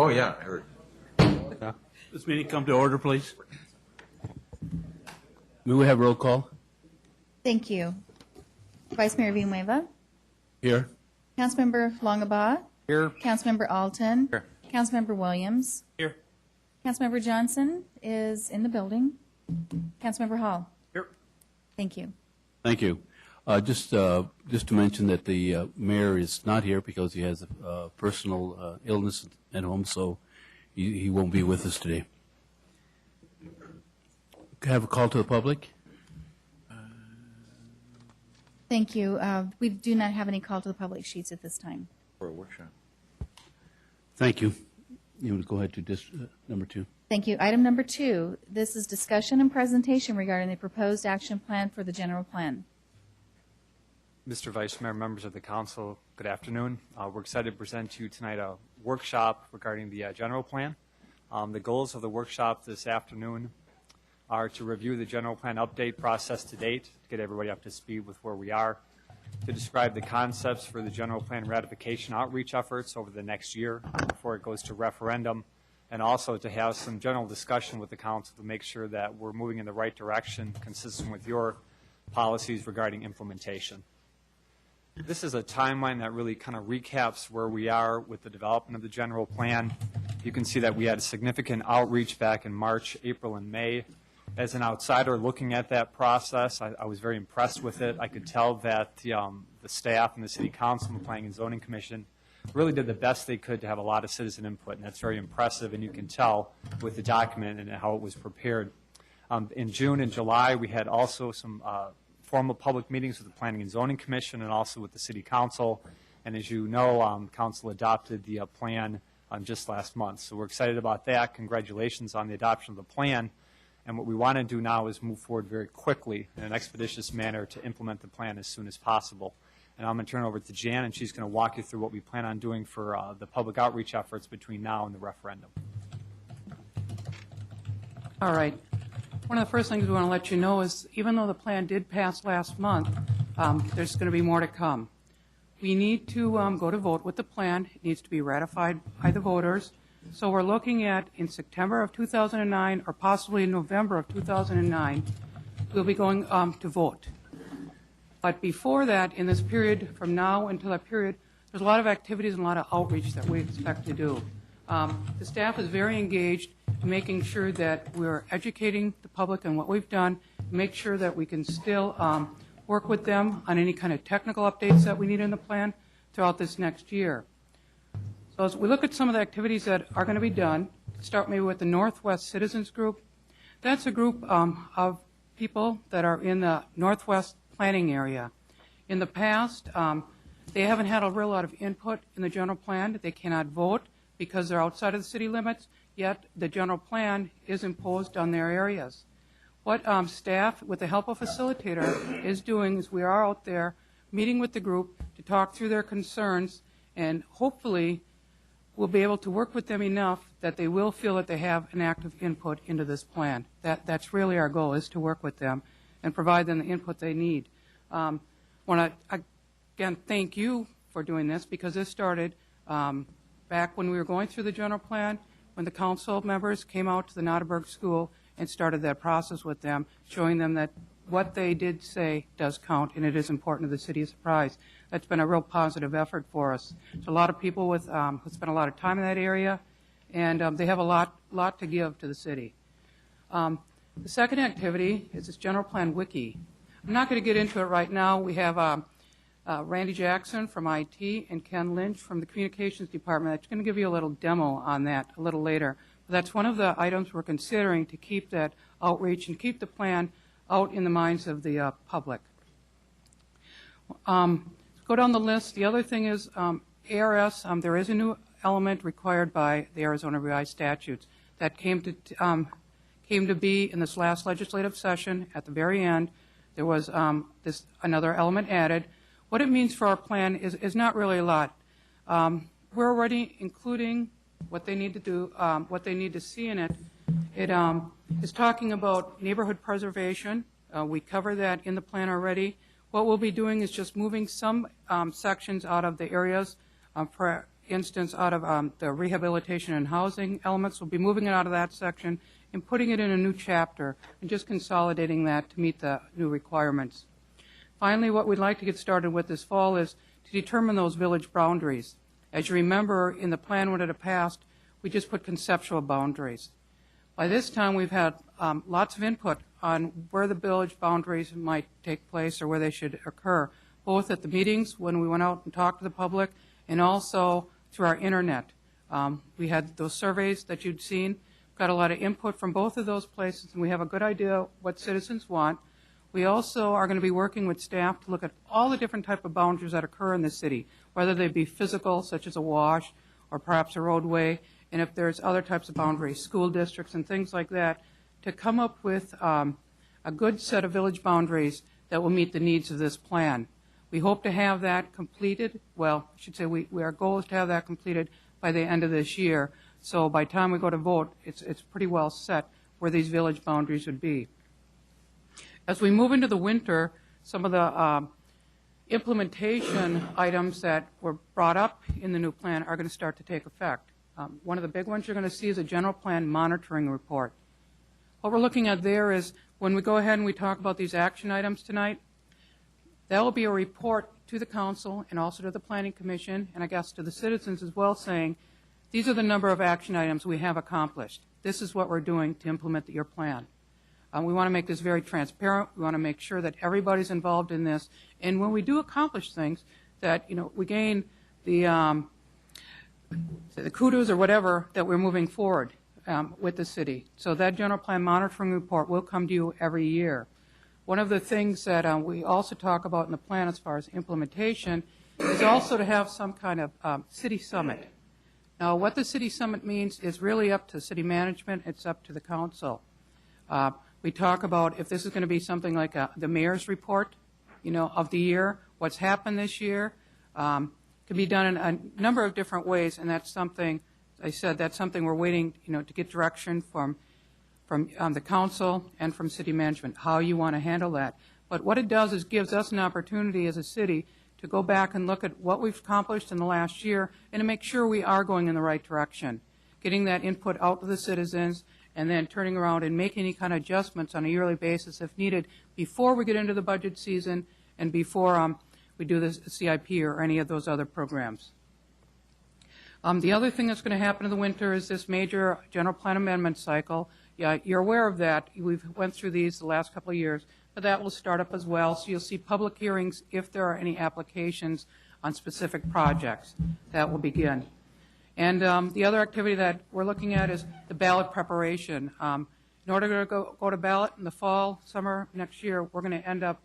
Oh, yeah, I heard. This meeting come to order, please. May we have roll call? Thank you. Vice Mayor Villanueva, Here. Councilmember Longabaugh, Here. Councilmember Alton, Here. Councilmember Williams, Here. Councilmember Johnson is in the building, Councilmember Hall. Here. Thank you. Thank you. Just to mention that the mayor is not here because he has a personal illness at home, so he won't be with us today. Can I have a call to the public? Thank you. We do not have any call to the public sheets at this time. For a workshop. Thank you. You want to go ahead to number 2? Thank you. Item number 2, this is discussion and presentation regarding the proposed action plan for the general plan. Mr. Vice Mayor, members of the council, good afternoon. We're excited to present to you tonight a workshop regarding the general plan. The goals of the workshop this afternoon are to review the general plan update process to date, to get everybody up to speed with where we are, to describe the concepts for the general plan ratification outreach efforts over the next year before it goes to referendum, and also to have some general discussion with the council to make sure that we're moving in the right direction consistent with your policies regarding implementation. This is a timeline that really kind of recaps where we are with the development of the general plan. You can see that we had a significant outreach back in March, April, and May. As an outsider looking at that process, I was very impressed with it. I could tell that the staff and the City Council and the Planning and Zoning Commission really did the best they could to have a lot of citizen input, and that's very impressive, and you can tell with the document and how it was prepared. In June and July, we had also some formal public meetings with the Planning and Zoning Commission and also with the City Council, and as you know, Council adopted the plan just last month. So we're excited about that. Congratulations on the adoption of the plan. And what we want to do now is move forward very quickly in an expeditious manner to implement the plan as soon as possible. And I'm going to turn it over to Jan, and she's going to walk you through what we plan on doing for the public outreach efforts between now and the referendum. All right. One of the first things we want to let you know is even though the plan did pass last month, there's going to be more to come. We need to go to vote with the plan. It needs to be ratified by the voters. So we're looking at in September of 2009 or possibly in November of 2009, we'll be going to vote. But before that, in this period from now until that period, there's a lot of activities and a lot of outreach that we expect to do. The staff is very engaged in making sure that we're educating the public on what we've done, make sure that we can still work with them on any kind of technical updates that we need in the plan throughout this next year. So as we look at some of the activities that are going to be done, start maybe with the Northwest Citizens Group. That's a group of people that are in the Northwest planning area. In the past, they haven't had a real lot of input in the general plan. They cannot vote because they're outside of the city limits, yet the general plan is imposed on their areas. What staff, with the help of a facilitator, is doing is we are out there meeting with the group to talk through their concerns, and hopefully we'll be able to work with them enough that they will feel that they have an active input into this plan. That's really our goal, is to work with them and provide them the input they need. I want to, again, thank you for doing this, because this started back when we were going through the general plan, when the council members came out to the Notaburg School and started that process with them, showing them that what they did say does count, and it is important to the city of Surprise. That's been a real positive effort for us. There's a lot of people who spend a lot of time in that area, and they have a lot to give to the city. The second activity is this general plan wiki. I'm not going to get into it right now. We have Randy Jackson from IT and Ken Lynch from the communications department. That's going to give you a little demo on that a little later. But that's one of the items we're considering to keep that outreach and keep the plan out in the minds of the public. Go down the list. The other thing is ARS. There is a new element required by the Arizona revised statutes that came to be in this last legislative session. At the very end, there was another element added. What it means for our plan is not really a lot. We're already including what they need to do, what they need to see in it. It is talking about neighborhood preservation. We cover that in the plan already. What we'll be doing is just moving some sections out of the areas for instance, out of the rehabilitation and housing elements. We'll be moving it out of that section and putting it in a new chapter and just consolidating that to meet the new requirements. Finally, what we'd like to get started with this fall is to determine those village boundaries. As you remember, in the plan when it had passed, we just put conceptual boundaries. By this time, we've had lots of input on where the village boundaries might take place or where they should occur, both at the meetings when we went out and talked to the public and also through our internet. We had those surveys that you'd seen, got a lot of input from both of those places, and we have a good idea what citizens want. We also are going to be working with staff to look at all the different type of boundaries that occur in the city, whether they be physical, such as a wash, or perhaps a roadway, and if there's other types of boundaries, school districts and things like that, to come up with a good set of village boundaries that will meet the needs of this plan. We hope to have that completed, well, I should say our goal is to have that completed by the end of this year. So by the time we go to vote, it's pretty well set where these village boundaries would be. As we move into the winter, some of the implementation items that were brought up in the new plan are going to start to take effect. One of the big ones you're going to see is a general plan monitoring report. What we're looking at there is when we go ahead and we talk about these action items tonight, that will be a report to the council and also to the planning commission and I guess to the citizens as well, saying these are the number of action items we have accomplished. This is what we're doing to implement your plan. We want to make this very transparent. We want to make sure that everybody's involved in this. And when we do accomplish things, that we gain the kudos or whatever that we're moving forward with the city. So that general plan monitoring report will come to you every year. One of the things that we also talk about in the plan as far as implementation is also to have some kind of city summit. Now, what the city summit means is really up to city management. It's up to the council. We talk about if this is going to be something like the mayor's report, of the year, what's happened this year. Can be done in a number of different ways, and that's something, I said, that's something we're waiting, to get direction from the council and from city management, how you want to handle that. But what it does is gives us an opportunity as a city to go back and look at what we've accomplished in the last year and to make sure we are going in the right direction, getting that input out to the citizens, and then turning around and making any kind of adjustments on a yearly basis if needed before we get into the budget season and before we do the CIP or any of those other programs. The other thing that's going to happen in the winter is this major general plan amendment cycle. Yeah, you're aware of that. We've went through these the last couple of years, but that will start up as well. So you'll see public hearings if there are any applications on specific projects. That will begin. And the other activity that we're looking at is the ballot preparation. In order to go to ballot in the fall, summer next year, we're going to end up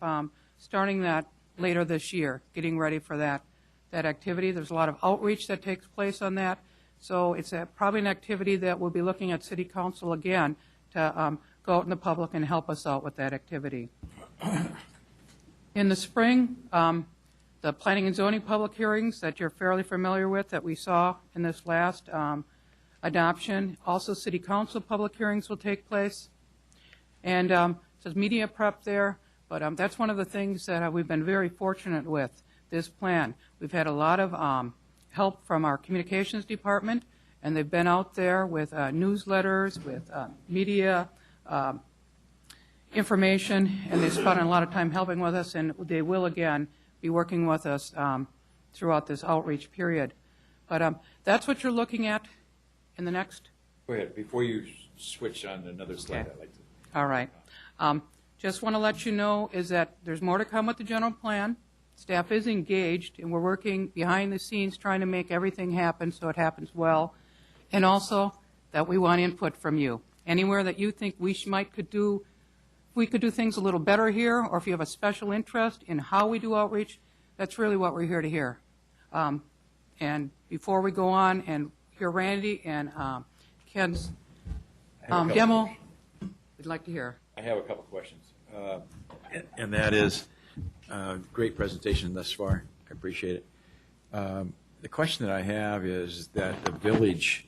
starting that later this year, getting ready for that activity. There's a lot of outreach that takes place on that. So it's probably an activity that we'll be looking at City Council again to go out in the public and help us out with that activity. In the spring, the planning and zoning public hearings that you're fairly familiar with that we saw in this last adoption. Also, City Council public hearings will take place. And it says media prep there, but that's one of the things that we've been very fortunate with this plan. We've had a lot of help from our communications department, and they've been out there with newsletters, with media information, and they've spent a lot of time helping with us, and they will again be working with us throughout this outreach period. But that's what you're looking at in the next. Go ahead. Before you switch on to another slide, Okay. I'd like to. All right. Just want to let you know is that there's more to come with the general plan. Staff is engaged, and we're working behind the scenes trying to make everything happen so it happens well. And also that we want input from you. Anywhere that you think we could do things a little better here, or if you have a special interest in how we do outreach, that's really what we're here to hear. And before we go on and hear Randy and Ken's demo, we'd like to hear. I have a couple questions. And that is, great presentation thus far. I appreciate it. The question that I have is that the village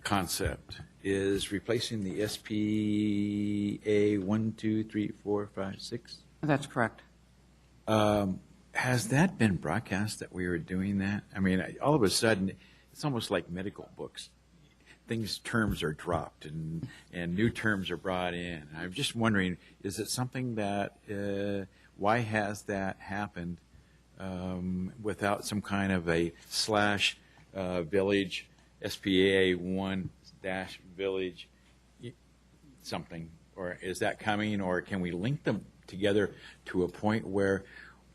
concept is replacing the SPA 1, 2, 3, 4, 5, 6. That's correct. Has that been broadcast that we were doing that? I mean, all of a sudden, it's almost like medical books. Terms are dropped and new terms are brought in. I'm just wondering, is it something that, why has that happened without some kind of a slash village, SPA 1 dash village, something? Or is that coming, or can we link them together to a point where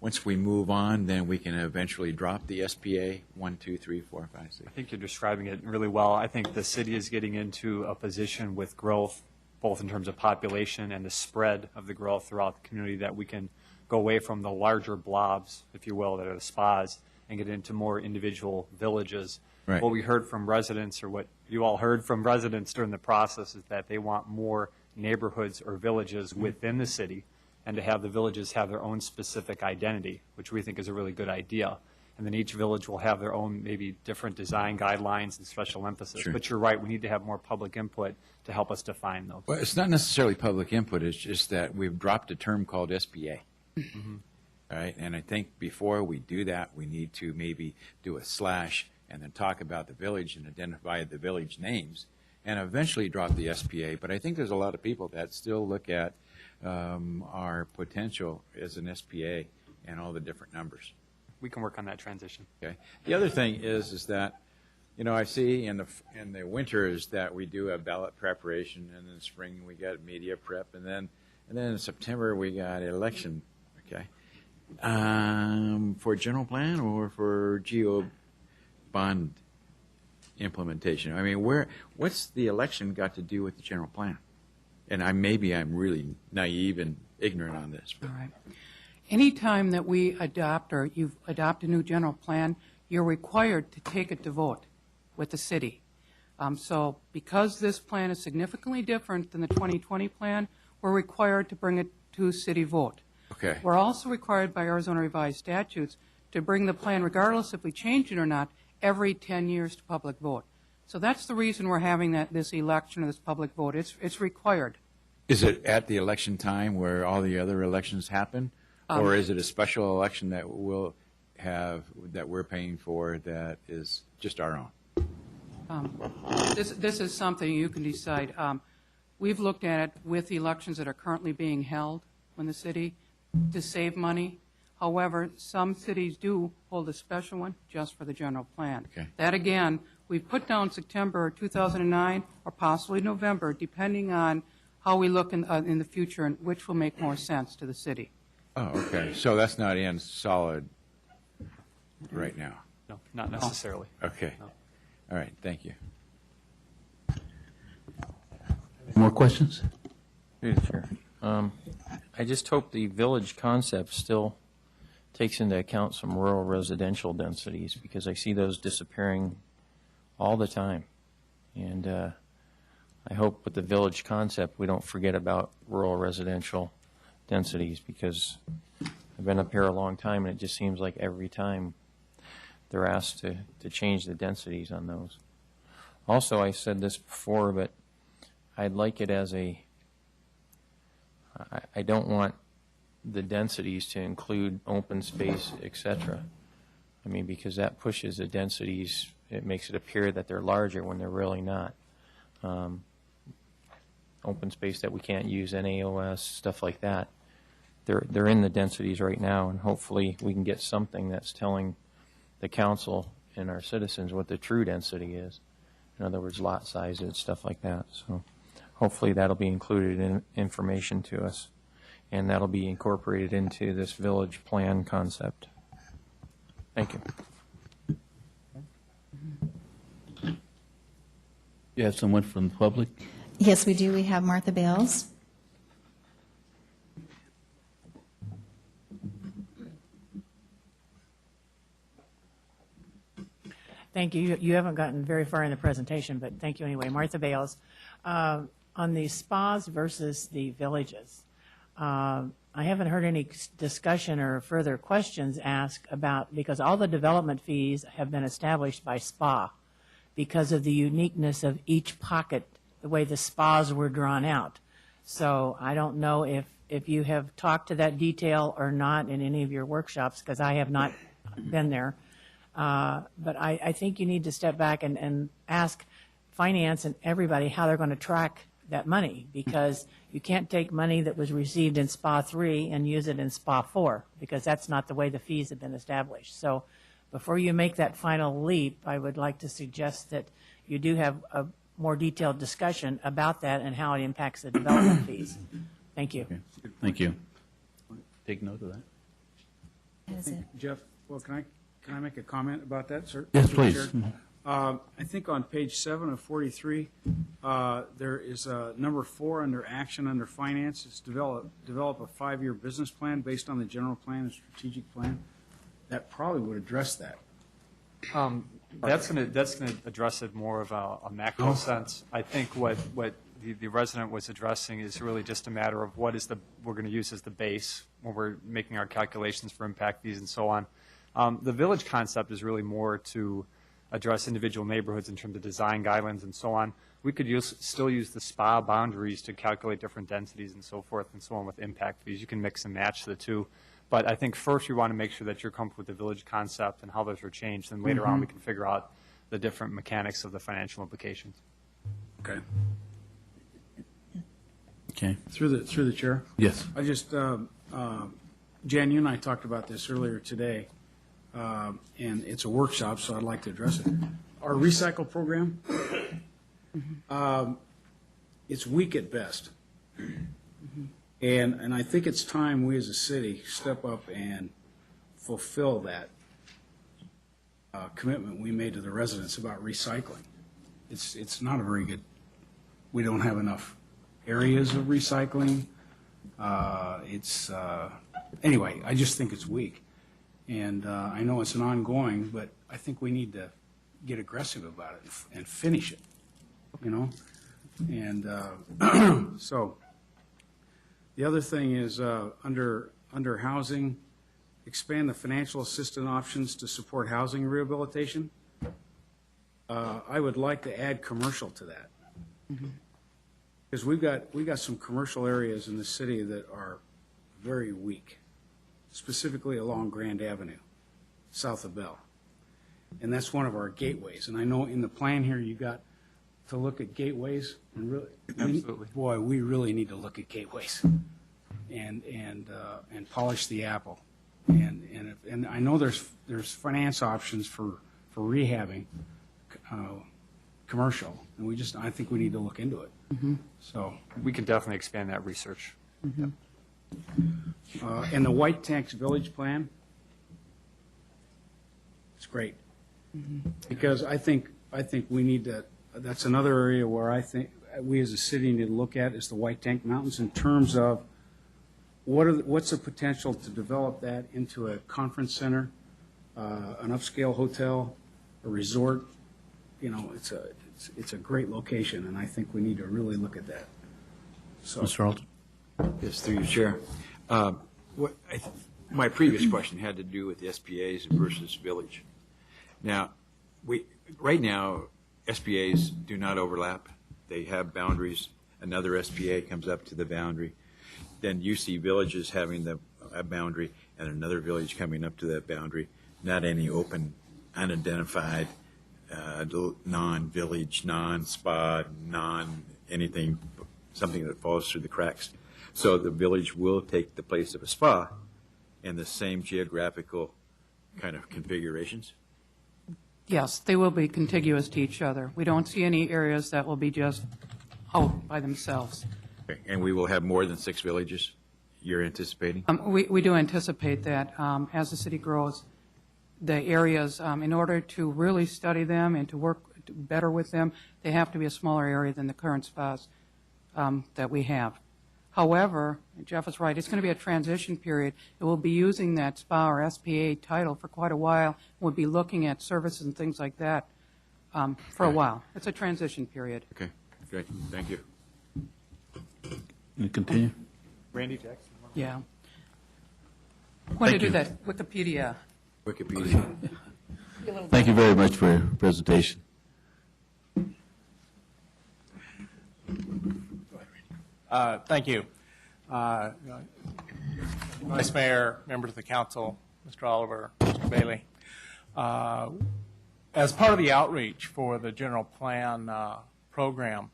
once we move on, then we can eventually drop the SPA 1, 2, 3, 4, 5, 6? I think you're describing it really well. I think the city is getting into a position with growth, both in terms of population and the spread of the growth throughout the community, that we can go away from the larger blobs, if you will, that are the spas, and get into more individual villages. Right. What we heard from residents, or what you all heard from residents during the process, is that they want more neighborhoods or villages within the city, and to have the villages have their own specific identity, which we think is a really good idea. And then each village will have their own maybe different design guidelines and special emphasis. Sure. But you're right, we need to have more public input to help us define those. Well, it's not necessarily public input. It's just that we've dropped a term called SPA. All right, and I think before we do that, we need to maybe do a slash and then talk about the village and identify the village names and eventually drop the SPA. But I think there's a lot of people that still look at our potential as an SPA and all the different numbers. We can work on that transition. Okay. The other thing is that, you know, I see in the winter is that we do a ballot preparation, and in the spring we got media prep, and then in September we got election. Okay. For general plan or for geo bond implementation? I mean, what's the election got to do with the general plan? And maybe I'm really naive and ignorant on this. All right. Anytime that we adopt, or you adopt a new general plan, you're required to take it to vote with the city. So because this plan is significantly different than the 2020 plan, we're required to bring it to city vote. Okay. We're also required by Arizona revised statutes to bring the plan, regardless if we change it or not, every 10 years to public vote. So that's the reason we're having this election or this public vote. It's required. Is it at the election time where all the other elections happen? Or is it a special election that we'll have, that we're paying for, that is just our own? This is something you can decide. We've looked at it with the elections that are currently being held in the city to save money. However, some cities do hold a special one just for the general plan. Okay. That, again, we put down September 2009 or possibly November, depending on how we look in the future and which will make more sense to the city. Oh, okay. So that's not in solid right now. No, not necessarily. Okay. No. All right. Thank you. More questions? Through the chair. I just hope the village concept still takes into account some rural residential densities, because I see those disappearing all the time. And I hope with the village concept we don't forget about rural residential densities, because I've been up here a long time and it just seems like every time they're asked to change the densities on those. Also, I said this before, but I'd like it as I don't want the densities to include open space, etc. I mean, because that pushes the densities, it makes it appear that they're larger when they're really not. Open space that we can't use, NAOS, stuff like that. They're in the densities right now, and hopefully we can get something that's telling the council and our citizens what the true density is. In other words, lot sizes, stuff like that. So hopefully that'll be included in information to us, and that'll be incorporated into this village plan concept. Thank you. You have someone from the public? Yes, we do. We have Martha Bales. Thank you. You haven't gotten very far in the presentation, but thank you anyway. Martha Bales. On the spas versus the villages, I haven't heard any discussion or further questions asked about, because all the development fees have been established by spa because of the uniqueness of each pocket, the way the spas were drawn out. So I don't know if if you have talked to that detail or not in any of your workshops, because I have not been there. But I think you need to step back and ask finance and everybody how they're going to track that money, because you can't take money that was received in SPA 3 and use it in SPA 4, because that's not the way the fees have been established. So before you make that final leap, I would like to suggest that you do have a more detailed discussion about that and how it impacts the development fees. Thank you. Thank you. Take note of that. That is it. Jeff, well, can I make a comment about that, sir? Yes, Mr. please. Chair? I think on page 7 of 43, there is number 4 under action under finance. It's develop a 5-year business plan based on the general plan and strategic plan. That probably would address that. That's going to address it more of a macro sense. I think what the resident was addressing is really just a matter of what is we're going to use as the base when we're making our calculations for impact fees and so on. The village concept is really more to address individual neighborhoods in terms of design guidelines and so on. We could still use the SPA boundaries to calculate different densities and so forth and so on with impact fees. You can mix and match the two. But I think first we want to make sure that you're comfortable with the village concept and how those are changed. And later on we can figure out the different mechanics of the financial implications. Okay. Okay. Through the chair. Yes. I just, Jan, you and I talked about this earlier today, and it's a workshop, so I'd like to address it. Our recycle program, it's weak at best. And I think it's time we as a city step up and fulfill that commitment we made to the residents about recycling. It's not a very good, we don't have enough areas of recycling. Anyway, I just think it's weak. And I know it's an ongoing, but I think we need to get aggressive about it and finish it, you know? And so the other thing is under housing, expand the financial assistance options to support housing rehabilitation. I would like to add commercial to that. Because we got some commercial areas in the city that are very weak, specifically along Grand Avenue, south of Bell. And that's one of our gateways. And I know in the plan here you got to look at gateways. And really, Absolutely. Boy, we really need to look at gateways and polish the apple. And I know there's finance options for rehabbing commercial, and I think we need to look into it. So, We can definitely expand that research. and the White Tanks Village Plan, it's great. Because I think we need to, that's another area where I think we as a city need to look at is the White Tank Mountains in terms of what's the potential to develop that into a conference center, an upscale hotel, a resort. You know, it's a great location, and I think we need to really look at that. So, Mr. Alton? Yes, through you, Chair. My previous question had to do with the SPAs versus village. Now, right now, SPAs do not overlap. They have boundaries. Another SPA comes up to the boundary. Then you see villages having a boundary and another village coming up to that boundary, not any open, unidentified, non-village, non-spa, non-anything, something that falls through the cracks. So the village will take the place of a spa in the same geographical kind of configurations. Yes, they will be contiguous to each other. We don't see any areas that will be just out by themselves. Okay. And we will have more than 6 villages you're anticipating? We do anticipate that as the city grows, the areas, in order to really study them and to work better with them, they have to be a smaller area than the current spas that we have. However, Jeff is right, it's going to be a transition period. It will be using that SPA or SPA title for quite a while. We'll be looking at services and things like that for a while. It's a transition period. Okay, great, thank you. Can you continue? Randy Jackson. Yeah. When to Thank do you. that, Wikipedia. Wikipedia. Thank you very much for your presentation. Thank you. Vice Mayor, members of the council, Mr. Oliver, Mr. Bailey. As part of the outreach for the general plan program,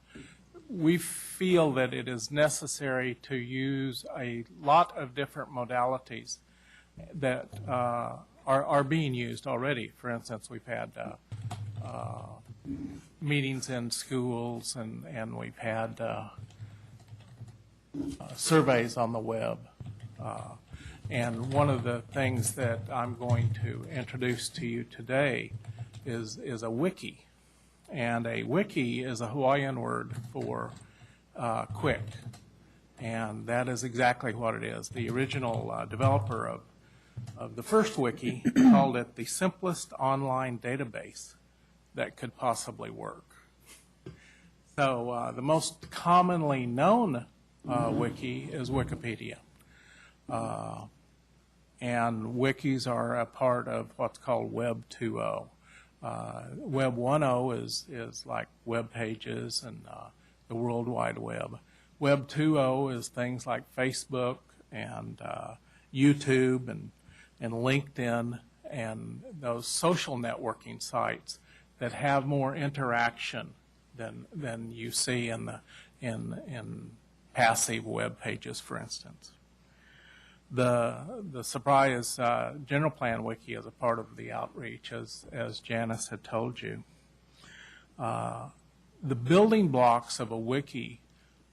we feel that it is necessary to use a lot of different modalities that are being used already. For instance, we've had meetings in schools, and we've had surveys on the web. And one of the things that I'm going to introduce to you today is a wiki. And a wiki is a Hawaiian word for quick. And that is exactly what it is. The original developer of the first wiki called it the simplest online database that could possibly work. So the most commonly known wiki is Wikipedia. And wikis are a part of what's called Web 2.0. Web 1.0 is like web pages and the World Wide Web. Web 2.0 is things like Facebook and YouTube and LinkedIn and those social networking sites that have more interaction than you see in passive web pages, for instance. The Surprise General Plan Wiki is a part of the outreach, as Janice had told you. The building blocks of a wiki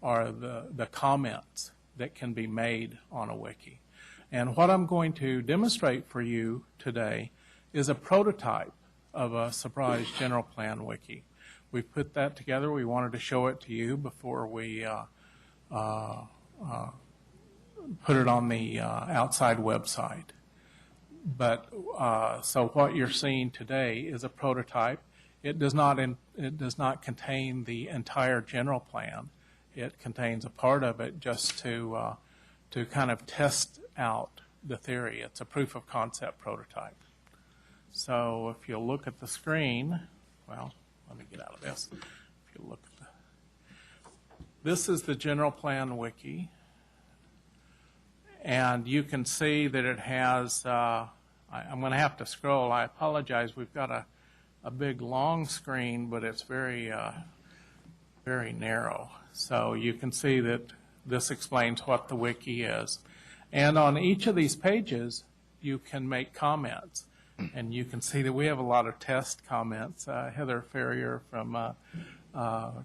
are the comments that can be made on a wiki. And what I'm going to demonstrate for you today is a prototype of a Surprise General Plan Wiki. We put that together. We wanted to show it to you before we put it on the outside website. But so what you're seeing today is a prototype. It does not contain the entire general plan. It contains a part of it just to kind of test out the theory. It's a proof of concept prototype. So if you look at the screen, well, let me get out of this. If you look at this is the general plan wiki. And you can see that it has, I'm going to have to scroll. I apologize. We've got a big long screen, but it's very, very narrow. So you can see that this explains what the wiki is. And on each of these pages, you can make comments. And you can see that we have a lot of test comments. Heather Ferrier from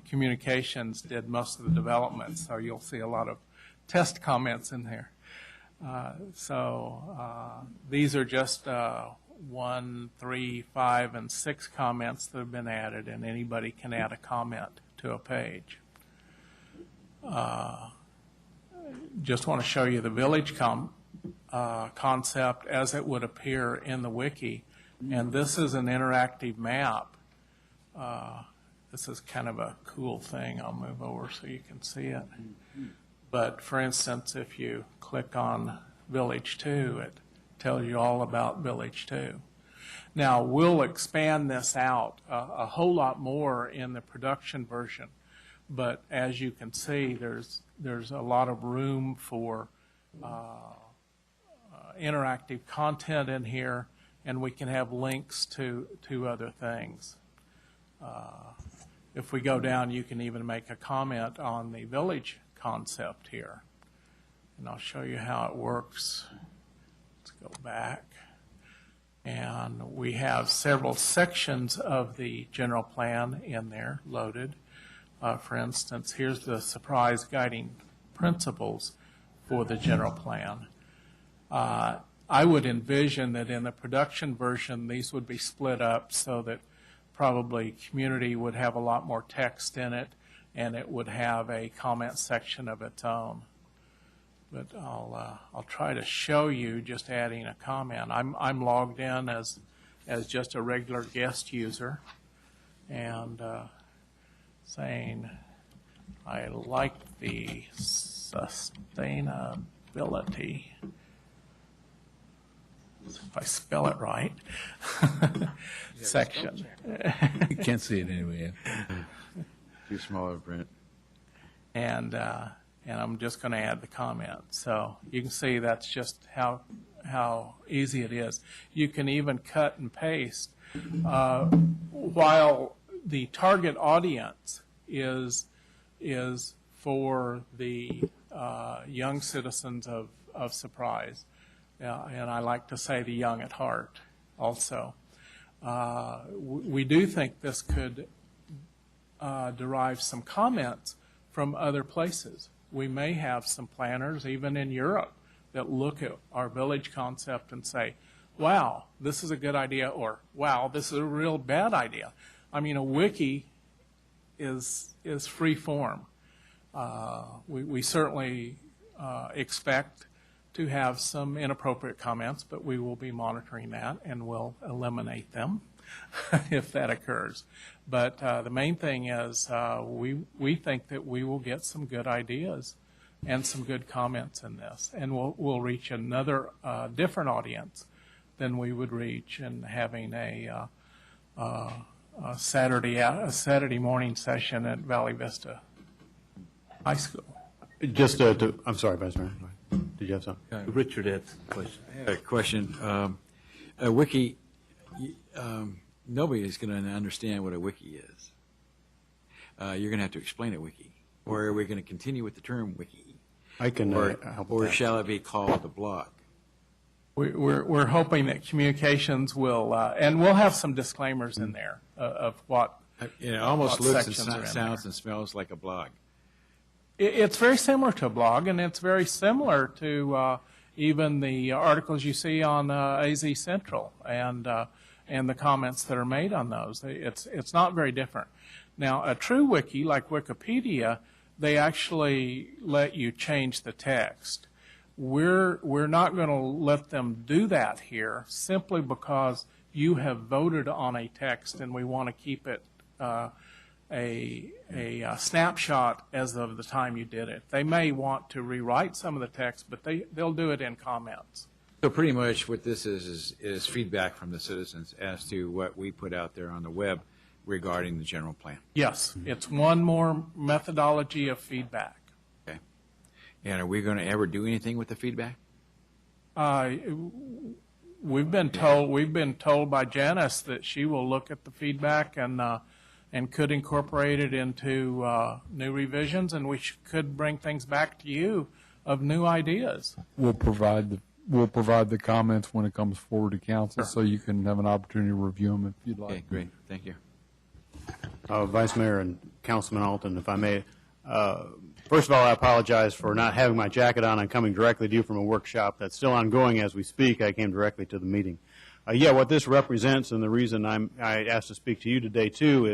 Communications did most of the development, so you'll see a lot of test comments in there. These are just 1, 3, 5, and 6 comments that have been added, and anybody can add a comment to a page. Just want to show you the village concept as it would appear in the wiki, and this is an interactive map. This is kind of a cool thing. I'll move over so you can see it. But for instance, if you click on Village 2, it tells you all about Village 2. Now, we'll expand this out a whole lot more in the production version. But as you can see, there's a lot of room for interactive content in here, and we can have links to other things. If we go down, you can even make a comment on the village concept here. And I'll show you how it works. Let's go back. And we have several sections of the general plan in there loaded. For instance, here's the surprise guiding principles for the general plan. I would envision that in the production version, these would be split up so that probably community would have a lot more text in it, and it would have a comment section of its own. But I'll try to show you just adding a comment. I'm logged in as just a regular guest user, and saying I like the sustainability. If I spell it right, section. You can't see it anyway. Too small of print. And and I'm just going to add the comment. So you can see that's just how easy it is. You can even cut and paste while the target audience is for the young citizens of Surprise, and I like to say the young at heart also. We do think this could derive some comments from other places. We may have some planners, even in Europe, that look at our village concept and say, wow, this is a good idea, or wow, this is a real bad idea. I mean, a wiki is free form. We certainly expect to have some inappropriate comments, but we will be monitoring that and will eliminate them if that occurs. But the main thing is we think that we will get some good ideas and some good comments in this, and we'll reach another different audience than we would reach in having a Saturday morning session at Valley Vista High School. Just I'm sorry, Vice Mayor. Did you have something? Richard had a question. I had a question. A wiki, nobody is going to understand what a wiki is. You're going to have to explain a wiki. Or are we going to continue with the term wiki? I can help with Or that. shall it be called a blog? We're hoping that communications will, and we'll have some disclaimers in there of what It almost what looks and sections are in sounds there. and smells like a blog. It's very similar to a blog, and it's very similar to even the articles you see on AZ Central and the comments that are made on those. It's not very different. Now, a true wiki like Wikipedia, they actually let you change the text. We're not going to let them do that here simply because you have voted on a text and we want to keep it a snapshot as of the time you did it. They may want to rewrite some of the text, but they'll do it in comments. So pretty much what this is feedback from the citizens as to what we put out there on the web regarding the general plan. Yes, it's one more methodology of feedback. Okay. And are we going to ever do anything with the feedback? We've been told by Janice that she will look at the feedback and could incorporate it into new revisions, and we could bring things back to you of new ideas. We'll provide the comments when it comes forward to council, so you can have an opportunity to review them if you'd like. Okay, great. Thank you. Vice Mayor and Councilman Alton, if I may. First of all, I apologize for not having my jacket on. I'm coming directly to you from a workshop that's still ongoing as we speak. I came directly to the meeting. What this represents, and the reason I asked to speak to you today too,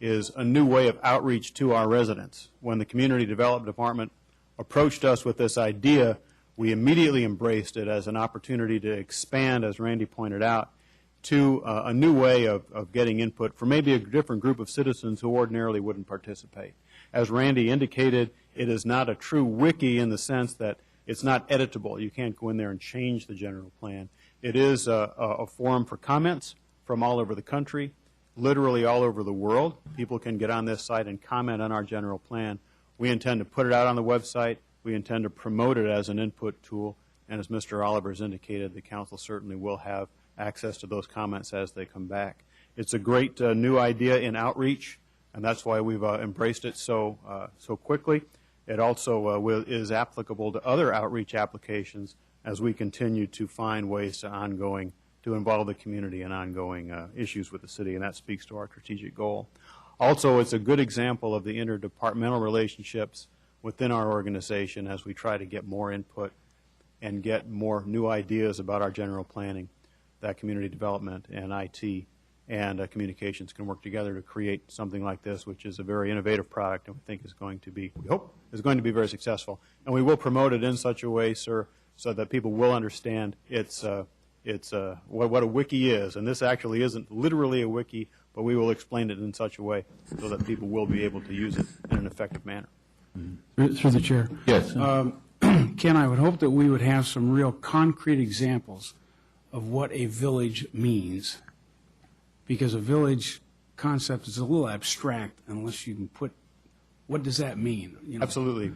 is a new way of outreach to our residents. When the Community Development Department approached us with this idea, we immediately embraced it as an opportunity to expand, as Randy pointed out, to a new way of getting input for maybe a different group of citizens who ordinarily wouldn't participate. As Randy indicated, it is not a true wiki in the sense that it's not editable. You can't go in there and change the general plan. It is a forum for comments from all over the country, literally all over the world. People can get on this site and comment on our general plan. We intend to put it out on the website. We intend to promote it as an input tool. And as Mr. Oliver has indicated, the council certainly will have access to those comments as they come back. It's a great new idea in outreach, and that's why we've embraced it so quickly. It also is applicable to other outreach applications as we continue to find ways to involve the community in ongoing issues with the city, and that speaks to our strategic goal. Also, it's a good example of the interdepartmental relationships within our organization as we try to get more input and get more new ideas about our general planning, that community development and IT and communications can work together to create something like this, which is a very innovative product and we think is going to be, we hope, is going to be very successful. And we will promote it in such a way, sir, so that people will understand what a wiki is. And this actually isn't literally a wiki, but we will explain it in such a way so that people will be able to use it in an effective manner. Through the chair. Yes. Ken, I would hope that we would have some real concrete examples of what a village means, because a village concept is a little abstract unless you can put what does that mean? You know? Absolutely.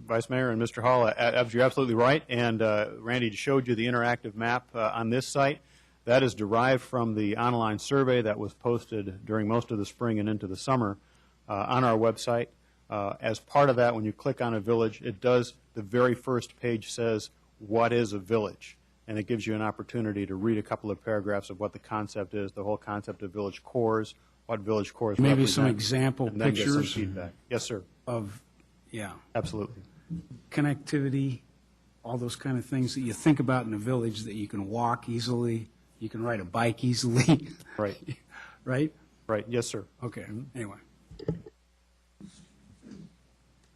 Vice Mayor and Mr. Hall, you're absolutely right. And Randy showed you the interactive map on this site. That is derived from the online survey that was posted during most of the spring and into the summer on our website. As part of that, when you click on a village, the very first page says, what is a village? And it gives you an opportunity to read a couple of paragraphs of what the concept is, the whole concept of village cores, what village cores Maybe represent, some example and then get some pictures feedback. Yes, sir. of, yeah, Absolutely. connectivity, all those kind of things that you think about in a village that you can walk easily, you can ride a bike easily. Right. Right? Right. Yes, sir. Okay, anyway.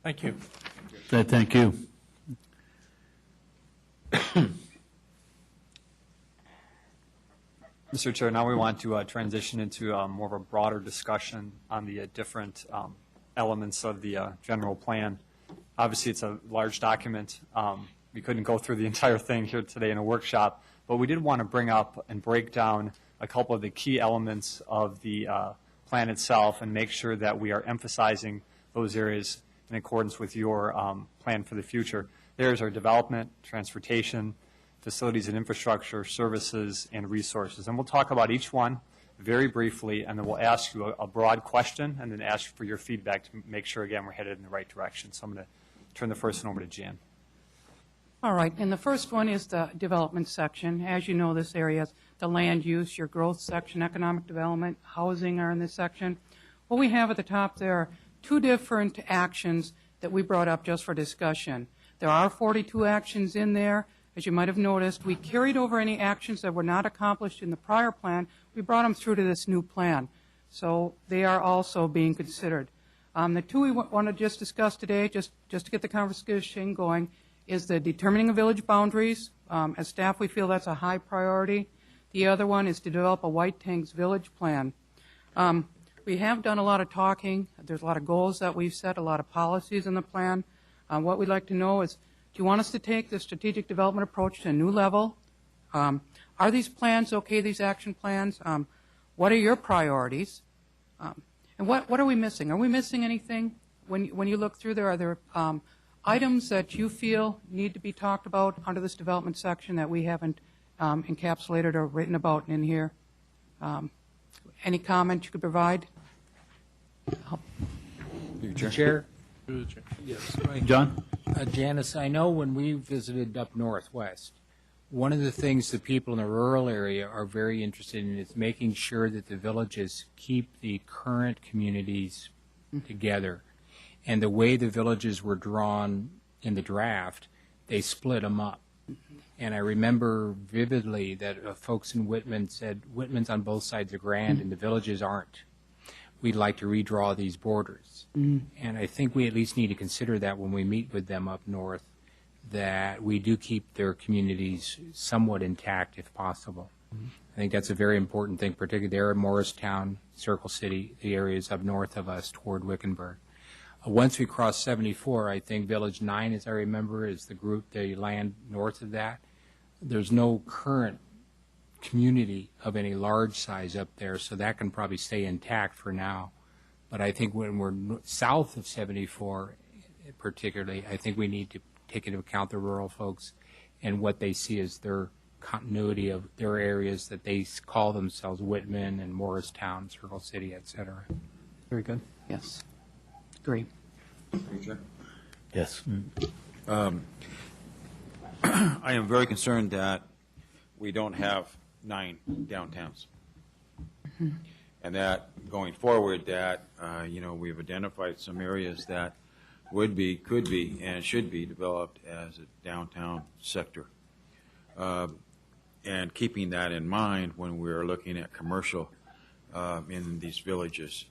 Thank you. Thank you. Mr. Chair, now we want to transition into more of a broader discussion on the different elements of the general plan. Obviously, it's a large document. We couldn't go through the entire thing here today in a workshop, but we did want to bring up and break down a couple of the key elements of the plan itself and make sure that we are emphasizing those areas in accordance with your plan for the future. There's our development, transportation, facilities and infrastructure, services, and resources. And we'll talk about each one very briefly, and then we'll ask you a broad question and then ask for your feedback to make sure, again, we're headed in the right direction. So I'm going to turn the first one over to Jan. All right, and the first one is the development section. As you know, this area is the land use, your growth section, economic development, housing are in this section. What we have at the top there are two different actions that we brought up just for discussion. There are 42 actions in there. As you might have noticed, we carried over any actions that were not accomplished in the prior plan. We brought them through to this new plan. So they are also being considered. The two we want to just discuss today, just to get the conversation going, is the determining of village boundaries. As staff, we feel that's a high priority. The other one is to develop a White Tanks Village plan. We have done a lot of talking. There's a lot of goals that we've set, a lot of policies in the plan. What we'd like to know is, do you want us to take the strategic development approach to a new level? Are these plans okay, these action plans? What are your priorities? And what are we missing? Are we missing anything? When you look through there, are there items that you feel need to be talked about under this development section that we haven't encapsulated or written about in here? Any comment you could provide? Chair? Yes. John? Janice, I know when we visited up northwest, one of the things the people in the rural area are very interested in is making sure that the villages keep the current communities together. And the way the villages were drawn in the draft, they split them up. And I remember vividly that folks in Whitman said, Whitman's on both sides of Grand and the villages aren't. We'd like to redraw these borders. And I think we at least need to consider that when we meet with them up north, that we do keep their communities somewhat intact if possible. I think that's a very important thing, particularly there in Morristown, Circle City, the areas up north of us toward Wickenburg. Once we cross 74, I think Village 9, as I remember, is the group, the land north of that. There's no current community of any large size up there, so that can probably stay intact for now. But I think when we're south of 74, particularly, I think we need to take into account the rural folks and what they see as their continuity of their areas that they call themselves Whitman and Morristown, Circle City, et cetera. Very good. Yes. Agree. Yes. I am very concerned that we don't have 9 downtowns. And that going forward, that, we've identified some areas that would be, could be, and should be developed as a downtown sector. And keeping that in mind when we're looking at commercial in these villages,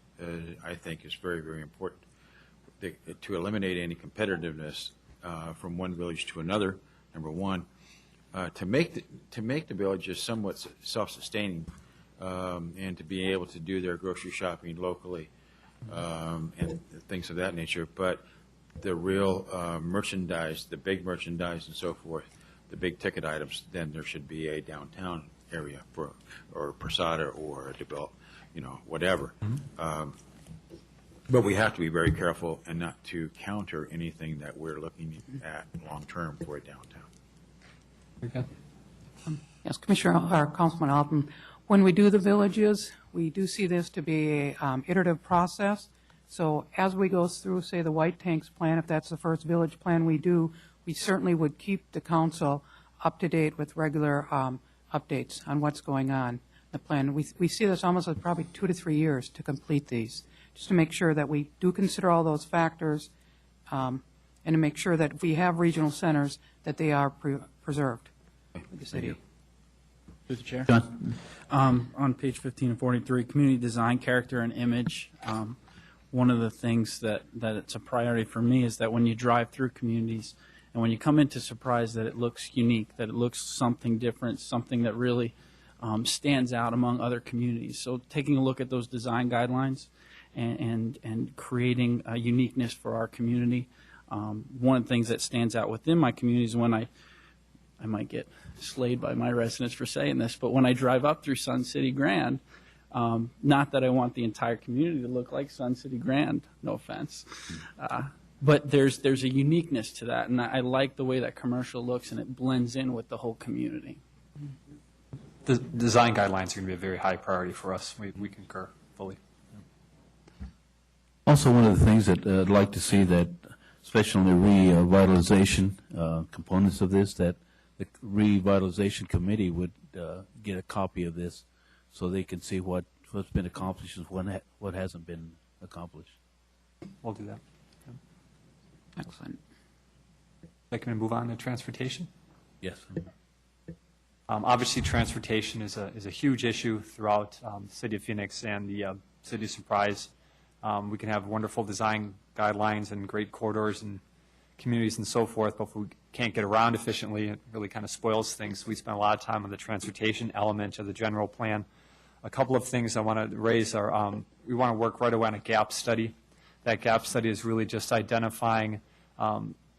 I think is very, very important. To eliminate any competitiveness from one village to another, number one, to make the villages somewhat self-sustaining, and to be able to do their grocery shopping locally, and things of that nature. But the real merchandise, the big merchandise and so forth, the big ticket items, then there should be a downtown area or Posada or develop, whatever. But we have to be very careful and not to counter anything that we're looking at long-term for a downtown. Okay. Yes, Commissioner, or Councilman Alton, when we do the villages, we do see this to be a iterative process. So as we go through, say, the White Tanks plan, if that's the first village plan we do, we certainly would keep the council up to date with regular updates on what's going on. The plan, we see this almost as probably 2 to 3 years to complete these, just to make sure that we do consider all those factors and to make sure that if we have regional centers, that they are preserved with the city. Through the chair. John? On page 15 and 43, community design, character, and image. One of the things that it's a priority for me is that when you drive through communities and when you come into Surprise, that it looks unique, that it looks something different, something that really stands out among other communities. So taking a look at those design guidelines and creating a uniqueness for our community. One of the things that stands out within my community is when I might get slayed by my residents for saying this, but when I drive up through Sun City Grand, not that I want the entire community to look like Sun City Grand, no offense, but there's a uniqueness to that, and I like the way that commercial looks, and it blends in with the whole community. The design guidelines are going to be a very high priority for us. We concur fully. Also, one of the things that I'd like to see that, especially on the revitalization components of this, that the revitalization committee would get a copy of this so they can see what's been accomplished and what hasn't been accomplished. We'll do that. Excellent. Can we move on to transportation? Yes. Obviously, transportation is a huge issue throughout the city of Phoenix and the city of Surprise. We can have wonderful design guidelines and great corridors and communities and so forth, but if we can't get around efficiently, it really kind of spoils things. We spend a lot of time on the transportation element of the general plan. A couple of things I want to raise are we want to work right away on a gap study. That gap study is really just identifying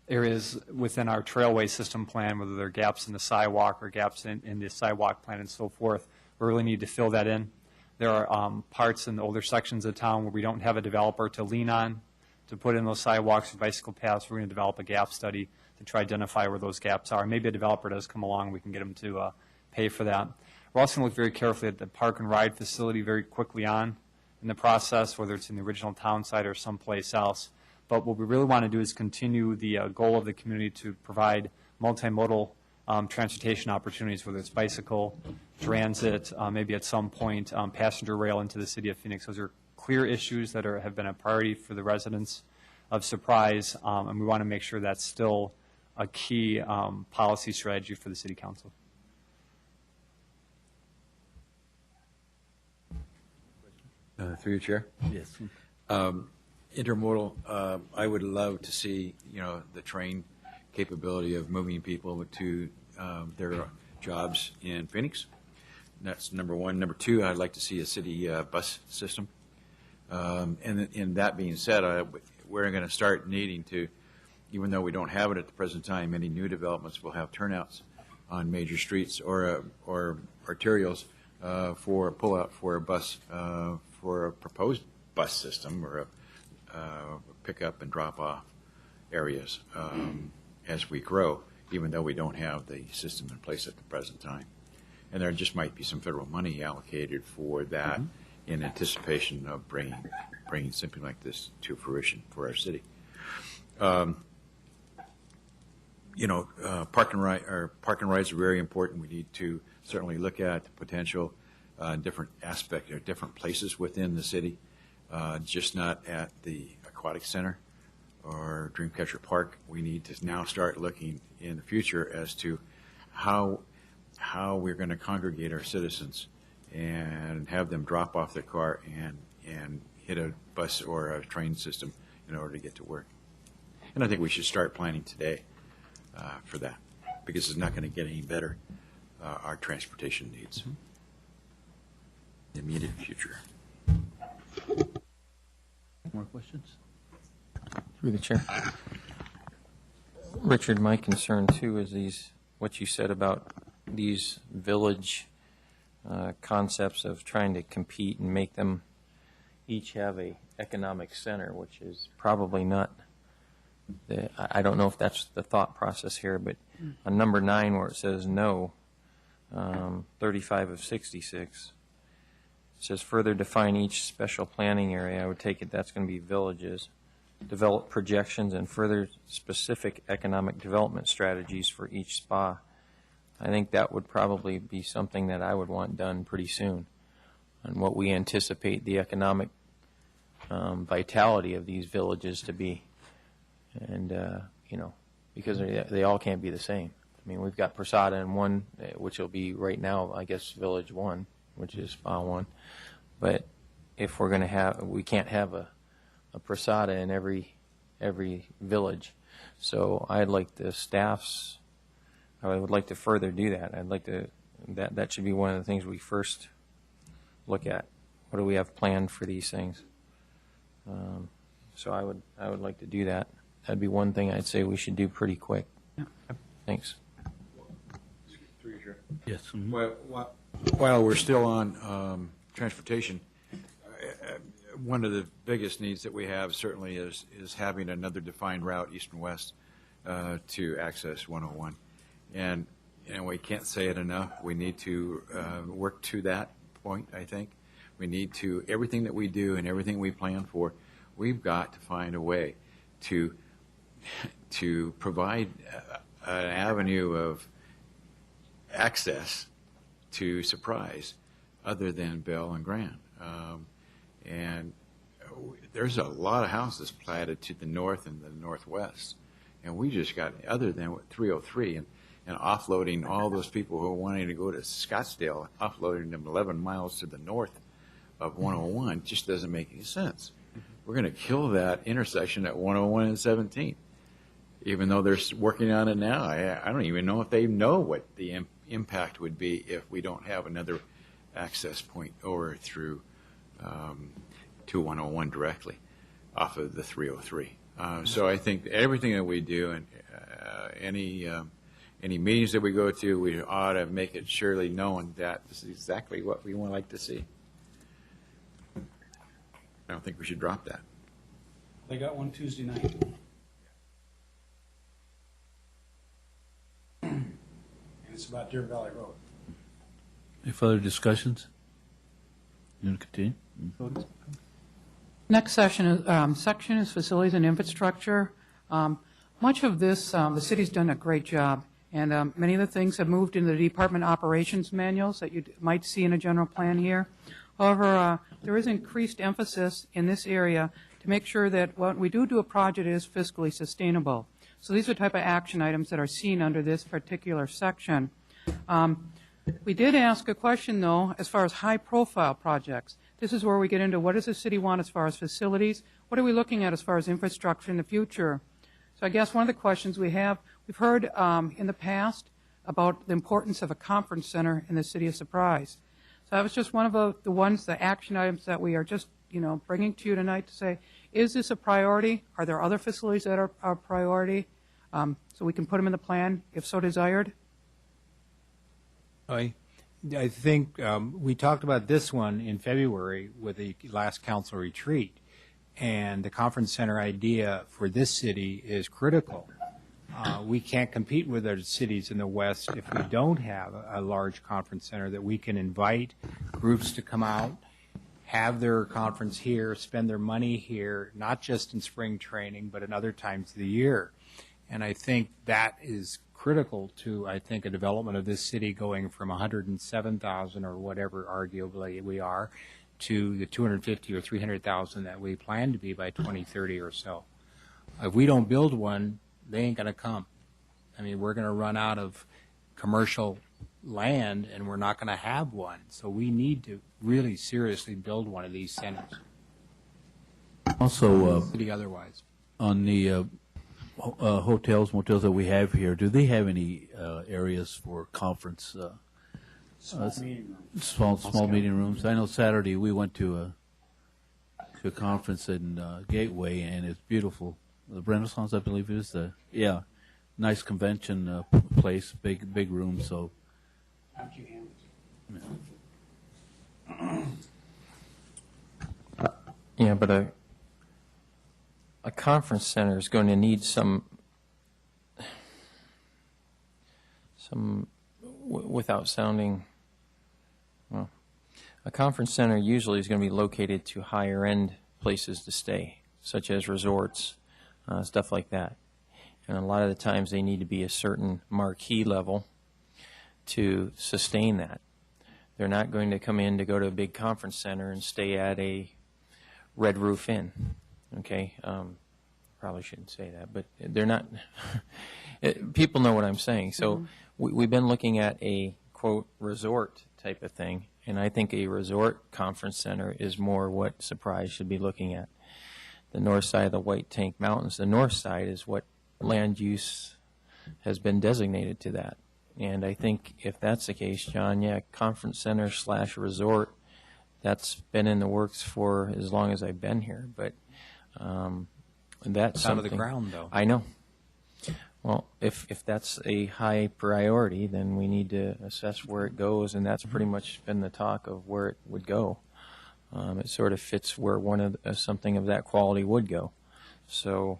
areas within our trailway system plan, whether there are gaps in the sidewalk or gaps in the sidewalk plan and so forth. We really need to fill that in. There are parts in the older sections of town where we don't have a developer to lean on to put in those sidewalks or bicycle paths. We're going to develop a gap study to try to identify where those gaps are. Maybe a developer does come along, we can get them to pay for that. We're also going to look very carefully at the park and ride facility very quickly on in the process, whether it's in the original town site or someplace else. But what we really want to do is continue the goal of the community to provide multimodal transportation opportunities, whether it's bicycle, transit, maybe at some point passenger rail into the city of Phoenix. Those are clear issues that have been a priority for the residents of Surprise, and we want to make sure that's still a key policy strategy for the city council. Through your chair? Yes. Intermodal, I would love to see, the train capability of moving people to their jobs in Phoenix. That's number one. Number two, I'd like to see a city bus system. And that being said, we're going to start needing to, even though we don't have it at the present time, many new developments will have turnouts on major streets or arterials for a pullout for a bus, for a proposed bus system or a pick-up and drop-off areas as we grow, even though we don't have the system in place at the present time. And there just might be some federal money allocated for that in anticipation of bringing something like this to fruition for our city. Park and rides are very important. We need to certainly look at the potential different aspects or different places within the city, just not at the aquatic center or Dreamcatcher Park. We need to now start looking in the future as to how we're going to congregate our citizens and have them drop off their car and hit a bus or a train system in order to get to work. And I think we should start planning today for that, because it's not going to get any better, our transportation needs in the immediate future. More questions? Through the chair. Richard, my concern too is what you said about these village concepts of trying to compete and make them each have a economic center, which is probably not I don't know if that's the thought process here, but on number 9 where it says no, 35 of 66, it says further define each special planning area. I would take it that's going to be villages. Develop projections and further specific economic development strategies for each SPA. I think that would probably be something that I would want done pretty soon on what we anticipate the economic vitality of these villages to be. And, you know, because they all can't be the same. I mean, we've got Prasada in one, which will be right now, I guess, Village 1, which is SPA 1. But if we're going to have, we can't have a Prasada in every village. So I'd like the staffs, I would like to further do that. I'd like to, that should be one of the things we first look at. What do we have planned for these things? So I would like to do that. That'd be one thing I'd say we should do pretty quick. Yeah. Thanks. Yes. Mm-hmm. While we're still on transportation, one of the biggest needs that we have certainly is having another defined route, east and west, to access 101. And we can't say it enough. We need to work to that point, I think. We need to, everything that we do and everything we plan for, we've got to find a way to provide an avenue of access to Surprise other than Bell and Grand. And there's a lot of houses platted to the north and the northwest. And we just got, other than 303, and offloading all those people who are wanting to go to Scottsdale, offloading them 11 miles to the north of 101 just doesn't make any sense. We're going to kill that intersection at 101 and 17. Even though they're working on it now, I don't even know if they know what the impact would be if we don't have another access point over through to 101 directly off of the 303. So I think everything that we do and any meetings that we go to, we ought to make it surely known that this is exactly what we would like to see. I don't think we should drop that. They got one Tuesday night. And it's about Deer Valley Road. Any further discussions? You want to continue? Next section is facilities and infrastructure. Much of this, the city's done a great job, and many of the things have moved into the department operations manuals that you might see in a general plan here. However, there is increased emphasis in this area to make sure that when we do a project, it is fiscally sustainable. So these are the type of action items that are seen under this particular section. We did ask a question, though, as far as high-profile projects. This is where we get into what does the city want as far as facilities? What are we looking at as far as infrastructure in the future? So I guess one of the questions we've heard in the past about the importance of a conference center in the city of Surprise. So that was just one of the action items that we are just, bringing to you tonight to say, is this a priority? Are there other facilities that are a priority? So we can put them in the plan if so desired. I think we talked about this one in February with the last council retreat, and the conference center idea for this city is critical. We can't compete with other cities in the West if we don't have a large conference center that we can invite groups to come out, have their conference here, spend their money here, not just in spring training, but in other times of the year. And I think that is critical to, a development of this city going from 107,000 or whatever arguably we are to the 250 or 300,000 that we plan to be by 2030 or so. If we don't build one, they ain't going to come. I mean, we're going to run out of commercial land and we're not going to have one. So we need to really seriously build one of these centers. Also, City otherwise. on the hotels, motels that we have here, do they have any areas for conference? Small meeting rooms. Small meeting rooms. I know Saturday we went to a conference in Gateway, and it's beautiful. The Renaissance, I believe it is. Nice convention place, big room. So. Yeah, but a conference center is going to need some without sounding, well, a conference center usually is going to be located to higher end places to stay, such as resorts, stuff like that. And a lot of the times they need to be a certain marquee level to sustain that. They're not going to come in to go to a big conference center and stay at a Red Roof Inn. Okay, probably shouldn't say that, but they're not. People know what I'm saying. So we've been looking at a quote resort type of thing, and I think a resort conference center is more what Surprise should be looking at. The north side of the White Tank Mountains, the north side is what land use has been designated to that. And I think if that's the case, John, yeah, conference center / resort, that's been in the works for as long as I've been here. But that's It's out of the something- ground, though. I know. Well, if that's a high priority, then we need to assess where it goes, and that's pretty much been the talk of where it would go. It sort of fits where something of that quality would go. So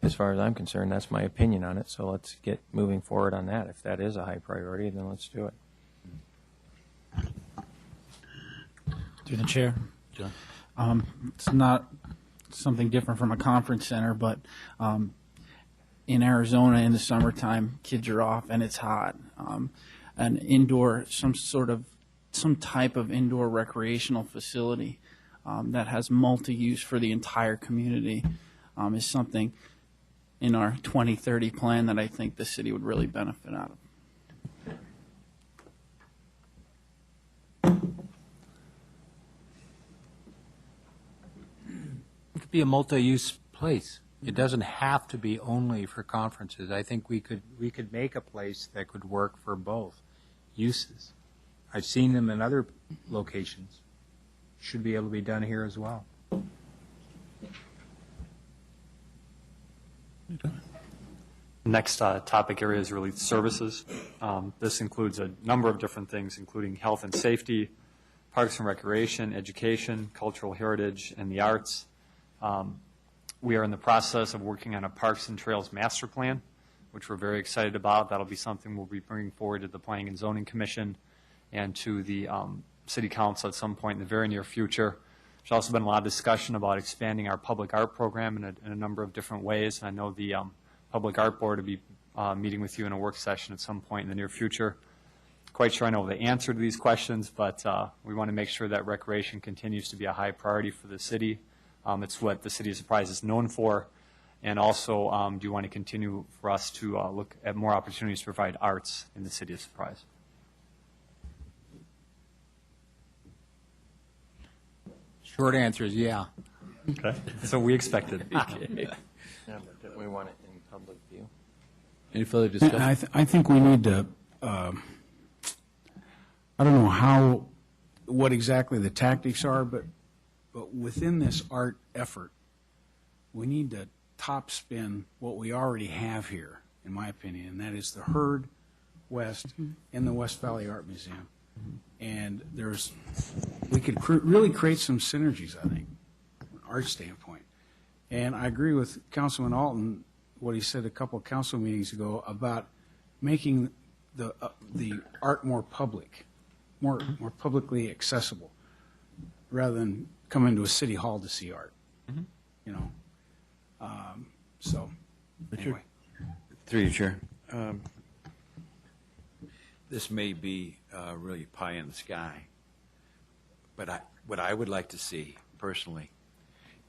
as far as I'm concerned, that's my opinion on it. So let's get moving forward on that. If that is a high priority, then let's do it. Through the chair. It's not something different from a conference center, but in Arizona in the summertime, kids are off and it's hot. An indoor, some type of indoor recreational facility that has multi-use for the entire community is something in our 2030 plan that I think the city would really benefit out of. It could be a multi-use place. It doesn't have to be only for conferences. I think we could make a place that could work for both uses. I've seen them in other locations. Should be able to be done here as well. Next topic area is really services. This includes a number of different things, including health and safety, parks and recreation, education, cultural heritage, and the arts. We are in the process of working on a Parks and Trails Master Plan, which we're very excited about. That'll be something we'll be bringing forward to the Planning and Zoning Commission and to the City Council at some point in the very near future. There's also been a lot of discussion about expanding our public art program in a number of different ways. I know the Public Art Board will be meeting with you in a work session at some point in the near future. Quite sure I know the answer to these questions, but we want to make sure that recreation continues to be a high priority for the city. It's what the City of Surprise is known for. And also, do you want to continue for us to look at more opportunities to provide arts in the City of Surprise? Short answer is yeah. Okay. So we expected. Yeah, but we want it in public view. Any further discussion? I think we need to, I don't know what exactly the tactics are, but within this art effort, we need to top spin what we already have here, in my opinion, and that is the Heard West and the West Valley Art Museum. And we could really create some synergies, I think, from an art standpoint. And I agree with Councilman Alton, what he said a couple of council meetings ago about making the art more public, more publicly accessible, rather than come into a city hall to see art. You know, so anyway. Through you, Chair. This may be really pie in the sky, but what I would like to see personally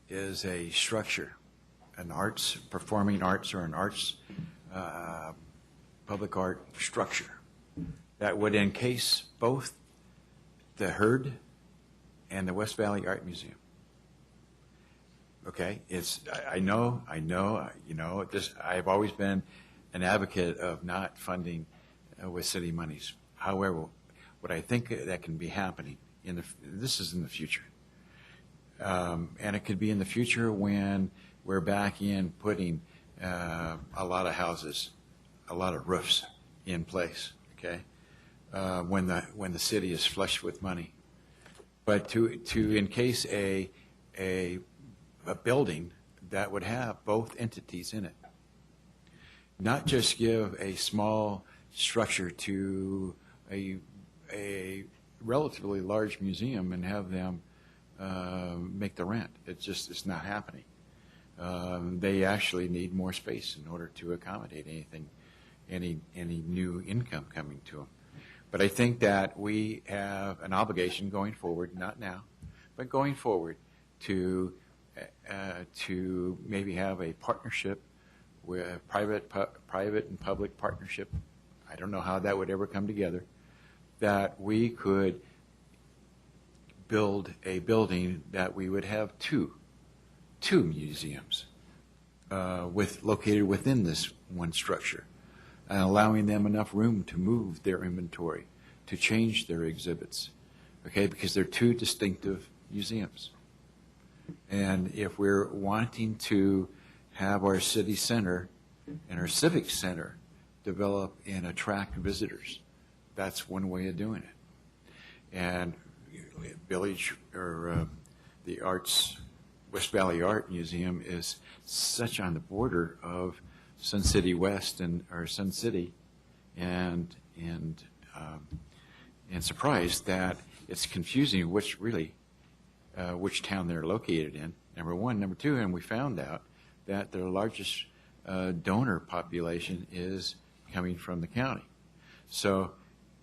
is a structure, an arts, performing arts or an arts, public art structure that would encase both the Heard and the West Valley Art Museum. Okay, I know, I've always been an advocate of not funding with city monies. However, what I think that can be happening this is in the future. And it could be in the future when we're back in putting a lot of houses, a lot of roofs in place, okay? When the city is flush with money. But to encase a a building that would have both entities in it. Not just give a small structure to a relatively large museum and have them make the rent. It's not happening. They actually need more space in order to accommodate any new income coming to them. But I think that we have an obligation going forward, not now, but going forward, to maybe have a partnership with private and public partnership. I don't know how that would ever come together. That we could build a building that we would have two museums located within this one structure, and allowing them enough room to move their inventory, to change their exhibits, okay, because they're two distinctive museums. And if we're wanting to have our city center and our civic center develop and attract visitors, that's one way of doing it. And Village, or the West Valley Art Museum is such on the border of Sun City West or Sun City, and surprised that it's confusing which town they're located in. Number one, number two, and we found out that their largest donor population is coming from the county. So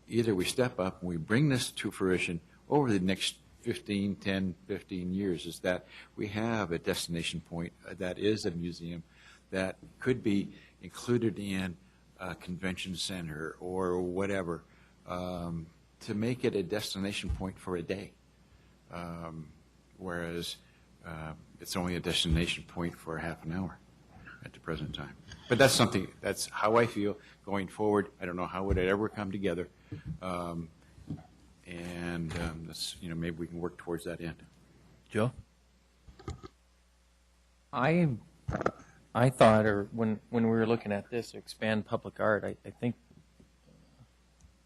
either we step up and we bring this to fruition over the next 10, 15 years, is that we have a destination point that is a museum that could be included in a convention center or whatever, to make it a destination point for a day, whereas it's only a destination point for half an hour at the present time. But that's how I feel going forward. I don't know how would it ever come together. Maybe we can work towards that end. Joe? I thought, or when we were looking at this, expand public art, I think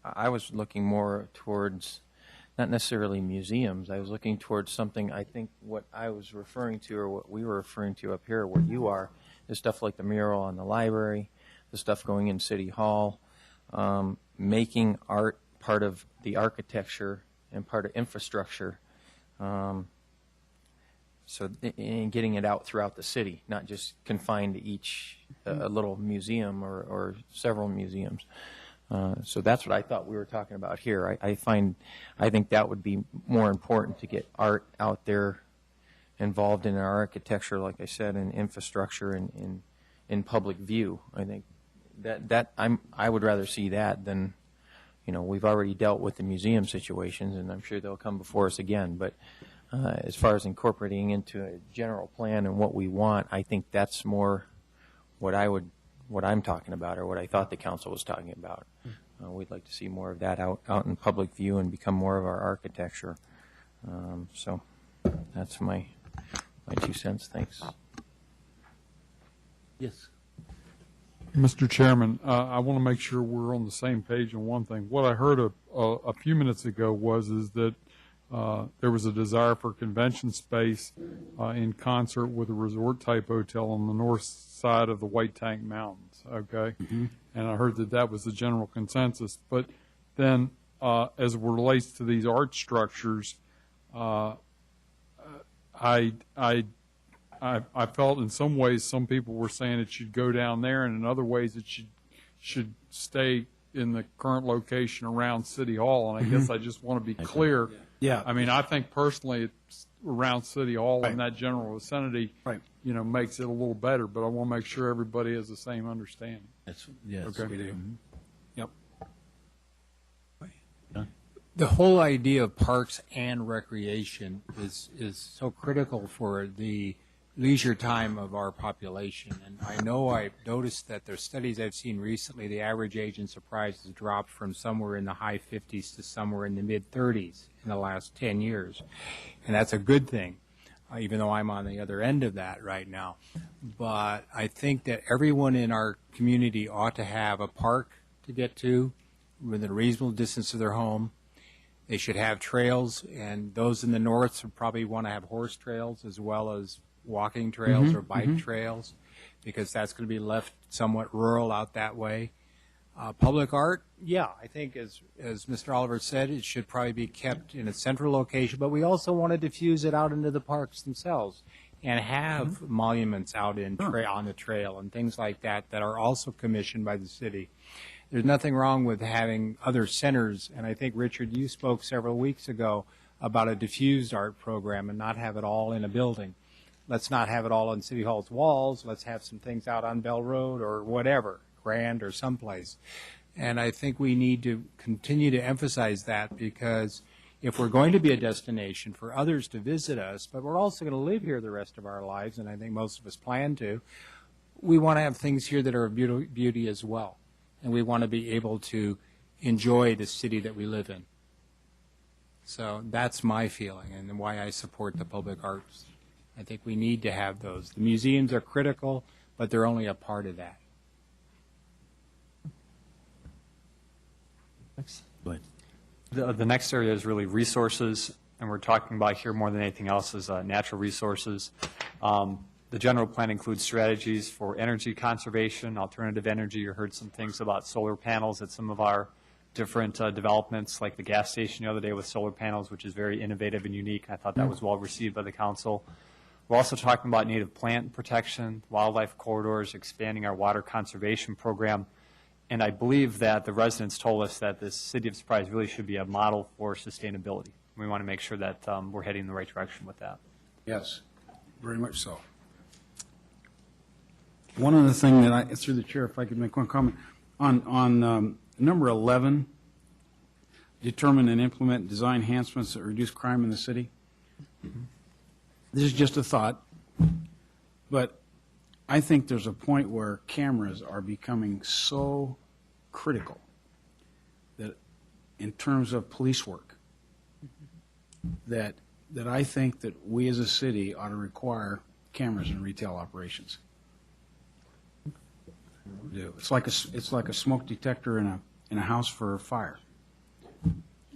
I was looking more towards not necessarily museums. I was looking towards something, I think what I was referring to, or what we were referring to up here, where you are, is stuff like the mural on the library, the stuff going in City Hall, making art part of the architecture and part of infrastructure, and getting it out throughout the city, not just confined to each a little museum or several museums. So that's what I thought we were talking about here. I think that would be more important, to get art out there, involved in our architecture, like I said, and infrastructure and in public view. I think I would rather see that than, we've already dealt with the museum situations, and I'm sure they'll come before us again. But as far as incorporating into a general plan and what we want, I think that's more what I'm talking about, or what I thought the council was talking about. We'd like to see more of that out in public view and become more of our architecture. So that's my 2 cents. Thanks. Yes. Mr. Chairman, I want to make sure we're on the same page on one thing. What I heard a few minutes ago is that there was a desire for convention space in concert with a resort-type hotel on the north side of the White Tank Mountains, okay? Mm-hmm. And I heard that was the general consensus. But then as it relates to these art structures, I felt in some ways some people were saying it should go down there, and in other ways it should stay in the current location around City Hall. And I guess I just want to be clear. Yeah. I mean, I think personally it's around City Hall and that general vicinity, Right. Makes it a little better. But I want to make sure everybody has the same understanding. Yes, Okay. we do. Yep. The whole idea of parks and recreation is so critical for the leisure time of our population. And I know I've noticed that there's studies I've seen recently, the average age in Surprise has dropped from somewhere in the high 50s to somewhere in the mid-30s in the last 10 years. And that's a good thing, even though I'm on the other end of that right now. But I think that everyone in our community ought to have a park to get to within a reasonable distance of their home. They should have trails, and those in the north would probably want to have horse trails as well as walking trails or bike trails, because that's going to be left somewhat rural out that way. Public art, yeah, I think as Mr. Oliver said, it should probably be kept in a central location, but we also want to diffuse it out into the parks themselves and have monuments out on the trail and things like that that are also commissioned by the city. There's nothing wrong with having other centers, and I think, Richard, you spoke several weeks ago about a diffused art program and not have it all in a building. Let's not have it all on City Hall's walls. Let's have some things out on Bell Road or whatever, Grand or someplace. And I think we need to continue to emphasize that, because if we're going to be a destination for others to visit us, but we're also going to live here the rest of our lives, and I think most of us plan to, we want to have things here that are of beauty as well. And we want to be able to enjoy the city that we live in. So that's my feeling and why I support the public arts. I think we need to have those. The museums are critical, but they're only a part of that. Go ahead. The next area is really resources, and we're talking about here more than anything else is natural resources. The general plan includes strategies for energy conservation, alternative energy. You heard some things about solar panels at some of our different developments, like the gas station the other day with solar panels, which is very innovative and unique. I thought that was well received by the council. We're also talking about native plant protection, wildlife corridors, expanding our water conservation program. And I believe that the residents told us that this City of Surprise really should be a model for sustainability. We want to make sure that we're heading in the right direction with that. Yes, very much so. One other thing that through the chair, if I could make one comment, on number 11, determine and implement design enhancements that reduce crime in the city. This is just a thought, but I think there's a point where cameras are becoming so critical that in terms of police work, that I think that we as a city ought to require cameras in retail operations. It's like a smoke detector in a house for a fire.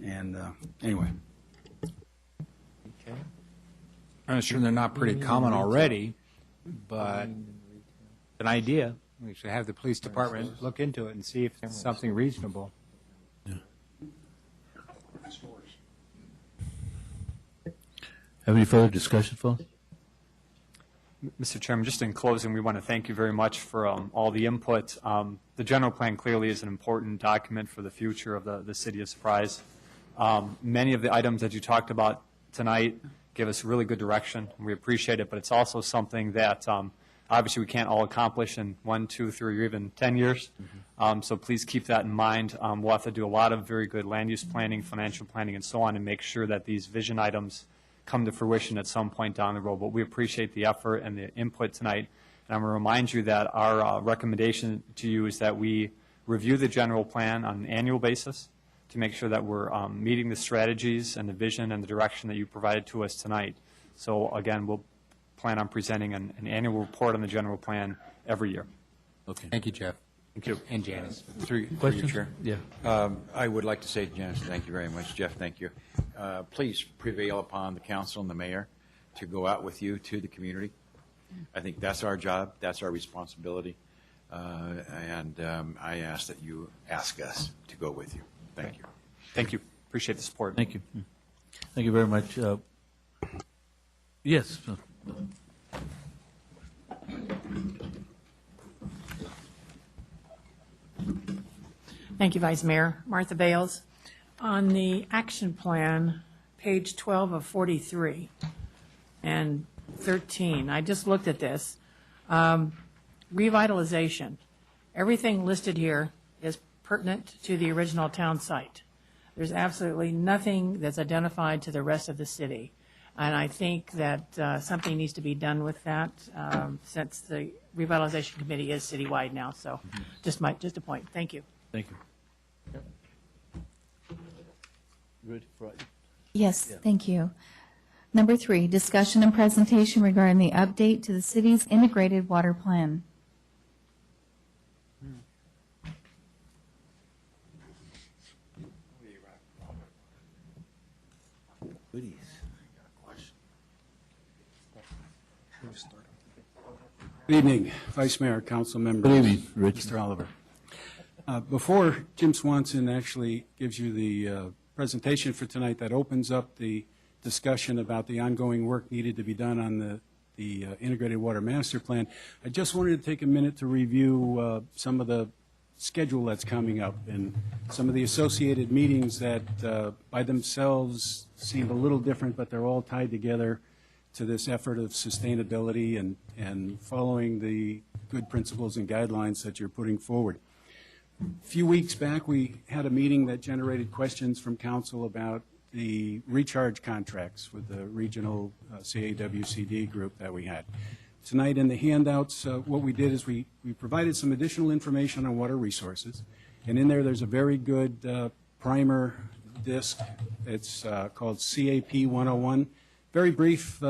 And anyway. Okay. I'm sure they're not pretty common already, but an idea. We should have the police department look into it and see if it's something reasonable. Have any further discussion, folks? Mr. Chairman, just in closing, we want to thank you very much for all the input. The general plan clearly is an important document for the future of the City of Surprise. Many of the items that you talked about tonight give us really good direction. We appreciate it, but it's also something that obviously we can't all accomplish in 1, 2, 3, or even 10 years. So please keep that in mind. We'll have to do a lot of very good land use planning, financial planning, and so on, and make sure that these vision items come to fruition at some point down the road. But we appreciate the effort and the input tonight. And I'm going to remind you that our recommendation to you is that we review the general plan on an annual basis to make sure that we're meeting the strategies and the vision and the direction that you provided to us tonight. So again, we'll plan on presenting an annual report on the general plan every year. Okay. Thank you, Jeff. Thank you. And Janice. Through you, Questions? Chair. Yeah. I would like to say, Janice, thank you very much. Jeff, thank you. Please prevail upon the council and the mayor to go out with you to the community. I think that's our job. That's our responsibility. And I ask that you ask us to go with you. Thank you. Thank you. Appreciate the support. Thank you. Thank you very much. Yes. Thank you, Vice Mayor. Martha Bales. On the action plan, page 12 of 43 and 13, I just looked at this. Revitalization. Everything listed here is pertinent to the original town site. There's absolutely nothing that's identified to the rest of the city. And I think that something needs to be done with that since the revitalization committee is citywide now. So just a point. Thank you. Thank you. Ready for it? Yes, thank you. Number 3, discussion and presentation regarding the update to the city's integrated water plan. Goodies. Good evening, Vice Mayor, council members. Good evening, Richard. Mr. Oliver. Before Jim Swanson actually gives you the presentation for tonight that opens up the discussion about the ongoing work needed to be done on the Integrated Water Master Plan, I just wanted to take a minute to review some of the schedule that's coming up and some of the associated meetings that by themselves seem a little different, but they're all tied together to this effort of sustainability and following the good principles and guidelines that you're putting forward. A few weeks back, we had a meeting that generated questions from council about the recharge contracts with the regional CAWCD group that we had. Tonight in the handouts, what we did is we provided some additional information on water resources, and in there there's a very good primer disc. It's called CAP 101. Very brief,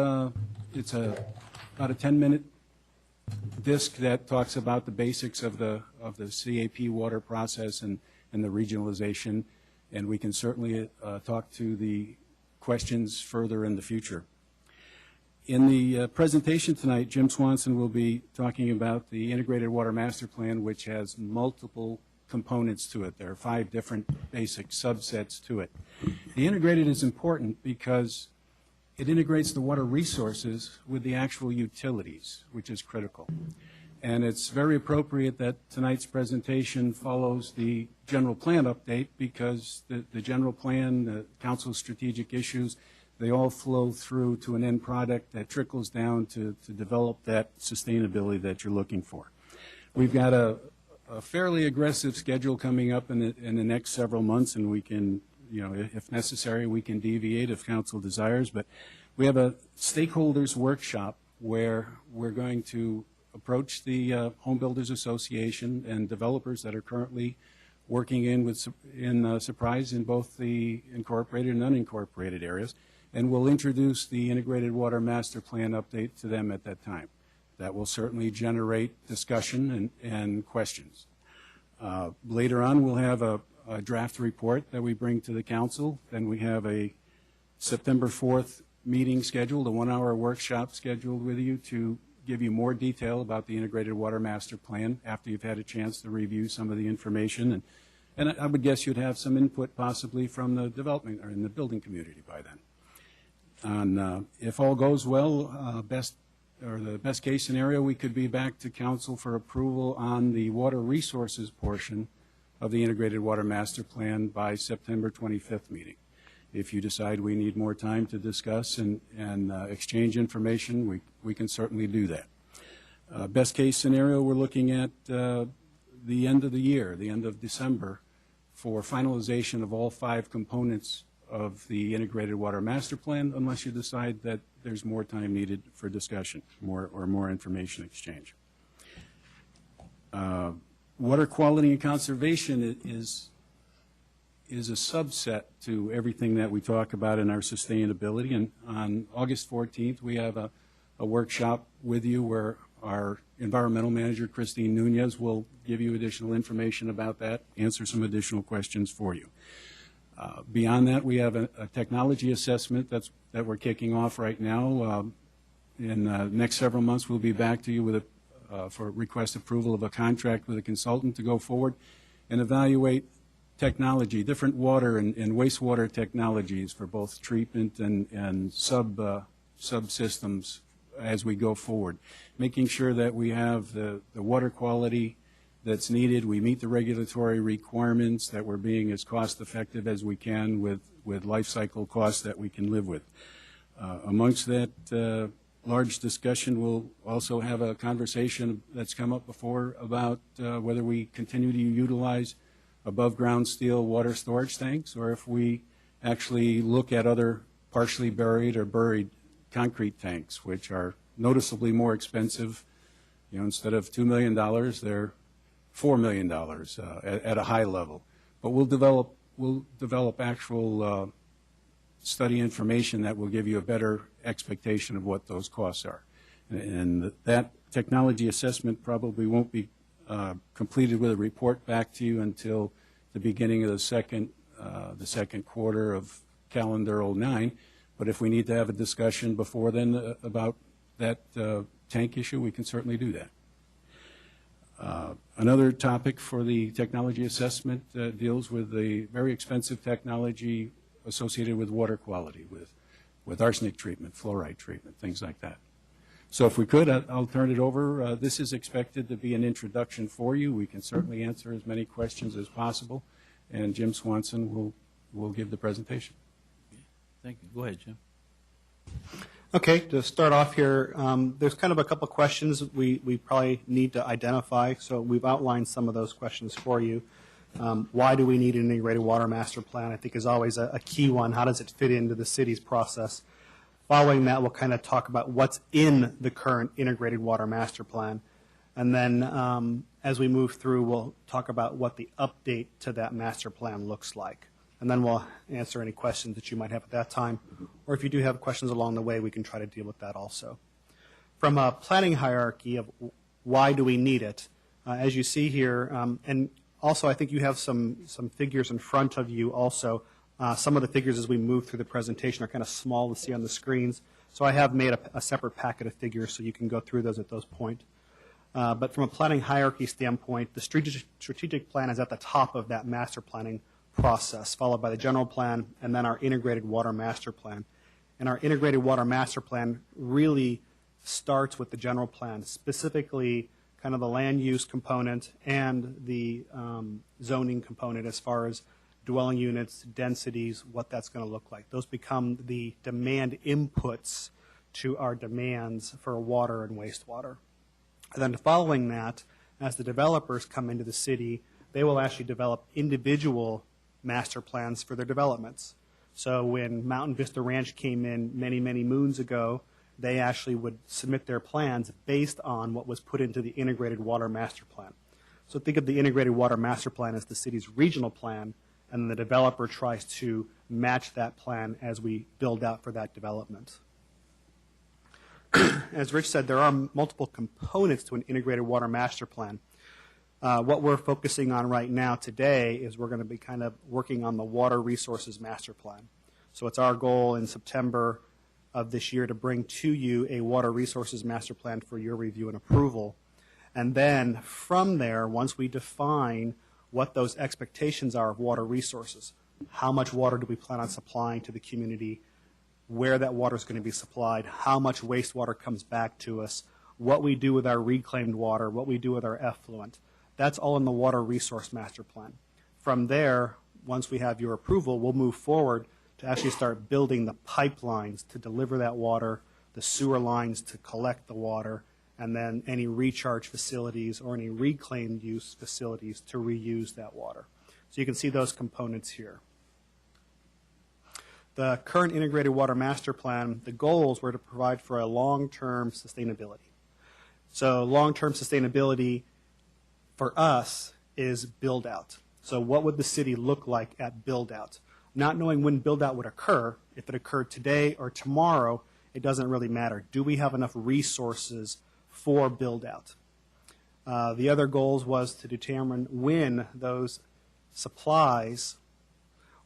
it's about a 10-minute disc that talks about the basics of the CAP water process and the regionalization, and we can certainly talk to the questions further in the future. In the presentation tonight, Jim Swanson will be talking about the Integrated Water Master Plan, which has multiple components to it. There are 5 different basic subsets to it. The integrated is important because it integrates the water resources with the actual utilities, which is critical. And it's very appropriate that tonight's presentation follows the general plan update because the general plan, the council's strategic issues, they all flow through to an end product that trickles down to develop that sustainability that you're looking for. We've got a fairly aggressive schedule coming up in the next several months, and we can, if necessary, we can deviate if council desires. But we have a stakeholders workshop where we're going to approach the Home Builders Association and developers that are currently working in Surprise in both the incorporated and unincorporated areas, and we'll introduce the Integrated Water Master Plan update to them at that time. That will certainly generate discussion and questions. Later on, we'll have a draft report that we bring to the council. Then we have a September 4th meeting scheduled, a 1-hour workshop scheduled with you to give you more detail about the Integrated Water Master Plan after you've had a chance to review some of the information. And I would guess you'd have some input possibly from the development or in the building community by then. And if all goes well, the best case scenario, we could be back to council for approval on the water resources portion of the Integrated Water Master Plan by September 25th meeting. If you decide we need more time to discuss and exchange information, we can certainly do that. Best case scenario, we're looking at the end of the year, the end of December, for finalization of all 5 components of the Integrated Water Master Plan, unless you decide that there's more time needed for discussion, more information exchange. Water quality and conservation is a subset to everything that we talk about in our sustainability. And on August 14th, we have a workshop with you where our environmental manager, Christine Nunez, will give you additional information about that, answer some additional questions for you. Beyond that, we have a technology assessment that we're kicking off right now. In the next several months, we'll be back to you with for request approval of a contract with a consultant to go forward and evaluate technology, different water and wastewater technologies for both treatment and subsystems as we go forward, making sure that we have the water quality that's needed, we meet the regulatory requirements, that we're being as cost effective as we can with life cycle costs that we can live with. Amongst that large discussion, we'll also have a conversation that's come up before about whether we continue to utilize above ground steel water storage tanks or if we actually look at other partially buried or buried concrete tanks, which are noticeably more expensive. Instead of $2 million, they're $4 million at a high level. But we'll develop actual study information that will give you a better expectation of what those costs are. And that technology assessment probably won't be completed with a report back to you until the beginning of the second quarter of calendar 09. But if we need to have a discussion before then about that tank issue, we can certainly do that. Another topic for the technology assessment deals with the very expensive technology associated with water quality, with arsenic treatment, fluoride treatment, things like that. So if we could, I'll turn it over. This is expected to be an introduction for you. We can certainly answer as many questions as possible, and Jim Swanson will give the presentation. Thank you. Go ahead, Jim. Okay, to start off here, there's kind of a couple questions we probably need to identify. So we've outlined some of those questions for you. Why do we need an integrated water master plan? I think is always a key one. How does it fit into the city's process? Following that, we'll kind of talk about what's in the current integrated water master plan. And then as we move through, we'll talk about what the update to that master plan looks like. And then we'll answer any questions that you might have at that time. Or if you do have questions along the way, we can try to deal with that also. From a planning hierarchy of why do we need it, as you see here, and also I think you have some figures in front of you also. Some of the figures as we move through the presentation are kind of small to see on the screens. So I have made a separate packet of figures so you can go through those at those points. But from a planning hierarchy standpoint, the strategic plan is at the top of that master planning process, followed by the general plan, and then our integrated water master plan. And our integrated water master plan really starts with the general plan, specifically kind of the land use component and the zoning component as far as dwelling units, densities, what that's going to look like. Those become the demand inputs to our demands for water and wastewater. And then following that, as the developers come into the city, they will actually develop individual master plans for their developments. So when Mountain Vista Ranch came in many, many moons ago, they actually would submit their plans based on what was put into the integrated water master plan. So think of the integrated water master plan as the city's regional plan, and the developer tries to match that plan as we build out for that development. As Rich said, there are multiple components to an integrated water master plan. What we're focusing on right now today is we're going to be kind of working on the water resources master plan. So it's our goal in September of this year to bring to you a water resources master plan for your review and approval. And then from there, once we define what those expectations are of water resources, how much water do we plan on supplying to the community, where that water is going to be supplied, how much wastewater comes back to us, what we do with our reclaimed water, what we do with our effluent. That's all in the water resource master plan. From there, once we have your approval, we'll move forward to actually start building the pipelines to deliver that water, the sewer lines to collect the water, and then any recharge facilities or any reclaimed use facilities to reuse that water. So you can see those components here. The current integrated water master plan, the goals were to provide for a long-term sustainability. So long-term sustainability for us is build out. So what would the city look like at build out? Not knowing when build out would occur, if it occurred today or tomorrow, it doesn't really matter. Do we have enough resources for build out? The other goals was to determine when those supplies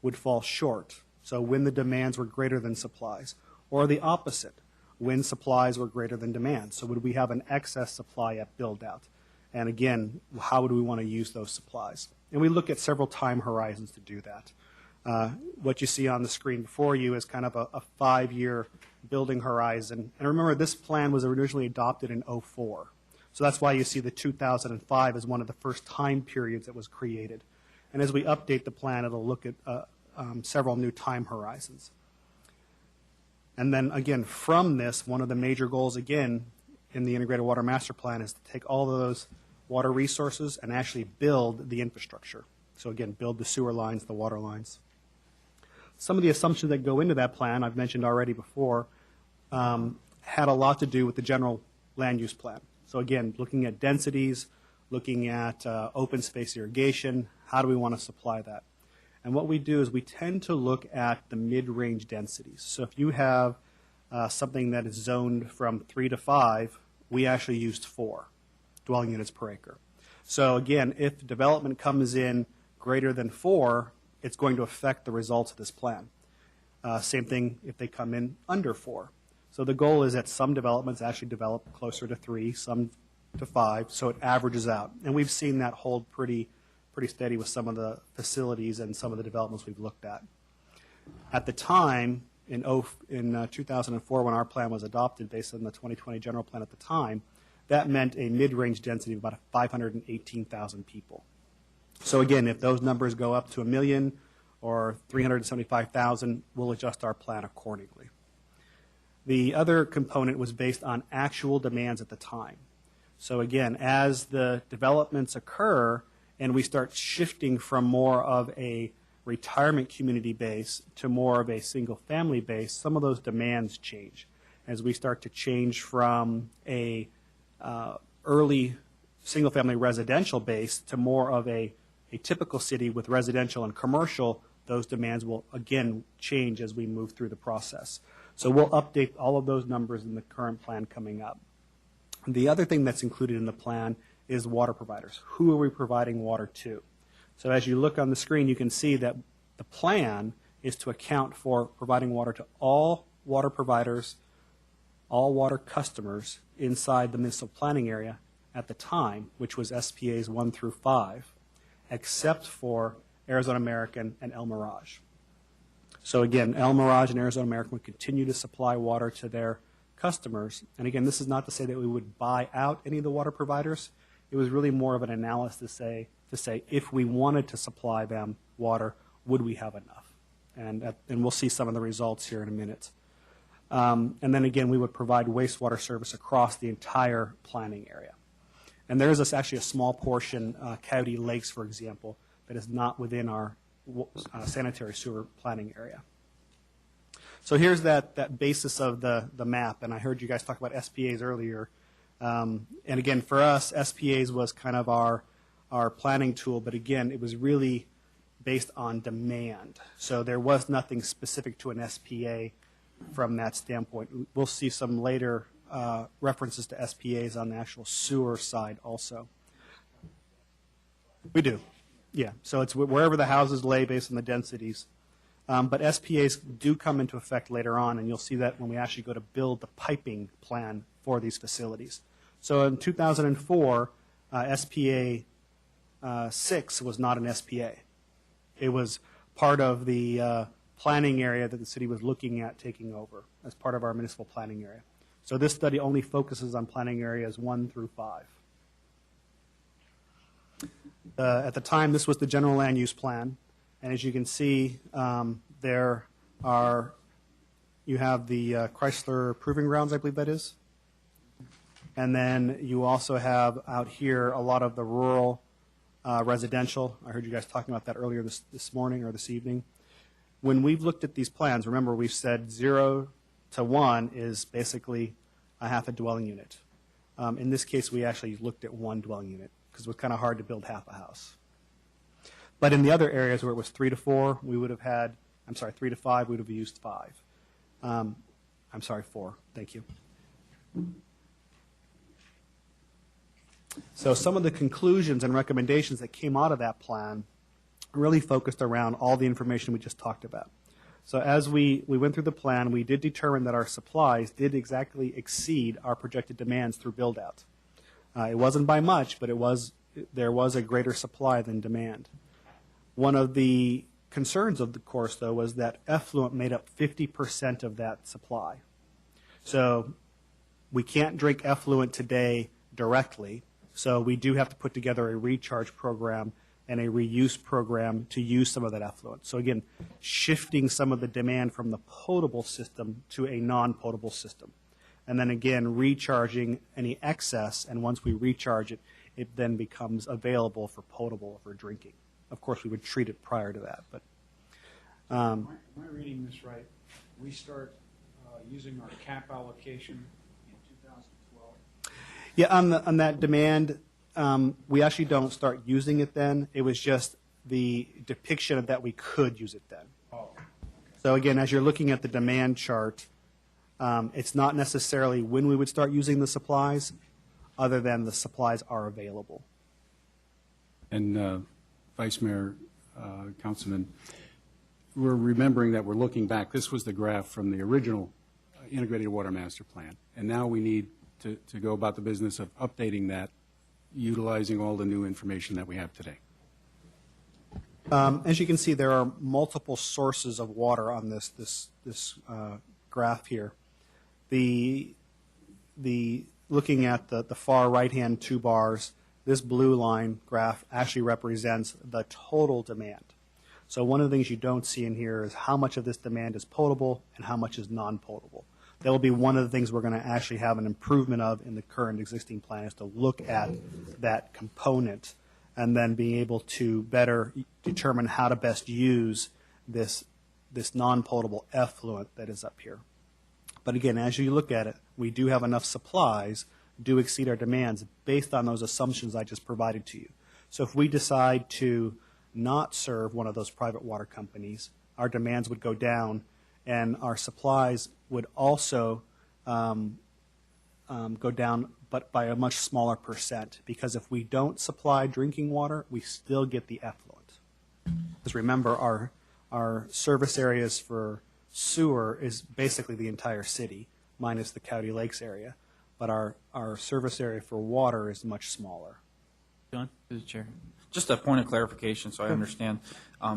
would fall short. So when the demands were greater than supplies, or the opposite, when supplies were greater than demand. So would we have an excess supply at build out? And again, how would we want to use those supplies? And we look at several time horizons to do that. What you see on the screen before you is kind of a 5-year building horizon. And remember, this plan was originally adopted in 2004. So that's why you see the 2005 as one of the first time periods that was created. And as we update the plan, it'll look at several new time horizons. And then again, from this, one of the major goals again in the Integrated Water Master Plan is to take all of those water resources and actually build the infrastructure. So again, build the sewer lines, the water lines. Some of the assumptions that go into that plan, I've mentioned already before, had a lot to do with the general land use plan. So again, looking at densities, looking at open space irrigation, how do we want to supply that? And what we do is we tend to look at the mid-range densities. So if you have something that is zoned from 3 to 5, we actually used 4 dwelling units per acre. So again, if development comes in greater than 4, it's going to affect the results of this plan. Same thing if they come in under 4. So the goal is that some developments actually develop closer to 3, some to 5, so it averages out. And we've seen that hold pretty steady with some of the facilities and some of the developments we've looked at. At the time, in 2004, when our plan was adopted based on the 2020 general plan at the time, that meant a mid-range density of about 518,000 people. So again, if those numbers go up to 1 million or 375,000, we'll adjust our plan accordingly. The other component was based on actual demands at the time. So again, as the developments occur and we start shifting from more of a retirement community base to more of a single-family base, some of those demands change. As we start to change from a early single-family residential base to more of a typical city with residential and commercial, those demands will again change as we move through the process. So we'll update all of those numbers in the current plan coming up. The other thing that's included in the plan is water providers. Who are we providing water to? So as you look on the screen, you can see that the plan is to account for providing water to all water providers, all water customers inside the municipal planning area at the time, which was SPAs 1 through 5, except for Arizona American and El Mirage. So again, El Mirage and Arizona American would continue to supply water to their customers. And again, this is not to say that we would buy out any of the water providers. It was really more of an analysis to say if we wanted to supply them water, would we have enough? And we'll see some of the results here in a minute. And then again, we would provide wastewater service across the entire planning area. And there is actually a small portion, Coyote Lakes, for example, that is not within our sanitary sewer planning area. So here's that basis of the map, and I heard you guys talk about SPAs earlier. And again, for us, SPAs was kind of our planning tool, but again, it was really based on demand. So there was nothing specific to an SPA from that standpoint. We'll see some later references to SPAs on the actual sewer side also. We do, yeah. So it's wherever the houses lay based on the densities. But SPAs do come into effect later on, and you'll see that when we actually go to build the piping plan for these facilities. So in 2004, SPA 6 was not an SPA. It was part of the planning area that the city was looking at taking over as part of our municipal planning area. So this study only focuses on planning areas 1 through 5. At the time, this was the general land use plan. And as you can see, you have the Chrysler Proving Grounds, I believe that is. And then you also have out here a lot of the rural residential. I heard you guys talking about that earlier this morning or this evening. When we've looked at these plans, remember we've said 0 to 1 is basically a half a dwelling unit. In this case, we actually looked at 1 dwelling unit because it was kind of hard to build half a house. But in the other areas where it was 3 to 4, we would have had, 3 to 5, we would have used 5. 4. Thank you. So some of the conclusions and recommendations that came out of that plan really focused around all the information we just talked about. So as we went through the plan, we did determine that our supplies did exactly exceed our projected demands through build-out. It wasn't by much, but there was a greater supply than demand. One of the concerns of the course, though, was that effluent made up 50% of that supply. So we can't drink effluent today directly, so we do have to put together a recharge program and a reuse program to use some of that effluent. So again, shifting some of the demand from the potable system to a non-potable system. And then again, recharging any excess, and once we recharge it, it then becomes available for potable for drinking. Of course, we would treat it prior to that. But Am I reading this right? We start using our cap allocation in 2012? Yeah, on that demand, we actually don't start using it then. It was just the depiction of that we could use it then. Oh, okay. So again, as you're looking at the demand chart, it's not necessarily when we would start using the supplies, other than the supplies are available. And Vice Mayor, Councilman, we're remembering that we're looking back. This was the graph from the original integrated water master plan. And now we need to go about the business of updating that, utilizing all the new information that we have today. As you can see, there are multiple sources of water on this graph here. The looking at the far right-hand two bars, this blue line graph actually represents the total demand. So one of the things you don't see in here is how much of this demand is potable and how much is non-potable. That will be one of the things we're going to actually have an improvement of in the current existing plan, is to look at that component and then being able to better determine how to best use this non-potable effluent that is up here. But again, as you look at it, we do have enough supplies, do exceed our demands based on those assumptions I just provided to you. So if we decide to not serve one of those private water companies, our demands would go down and our supplies would also go down, but by a much smaller percent, because if we don't supply drinking water, we still get the effluent. Because remember, our service areas for sewer is basically the entire city, minus the County Lakes area, but our service area for water is much smaller. John? Through the chair. Just a point of clarification so I understand.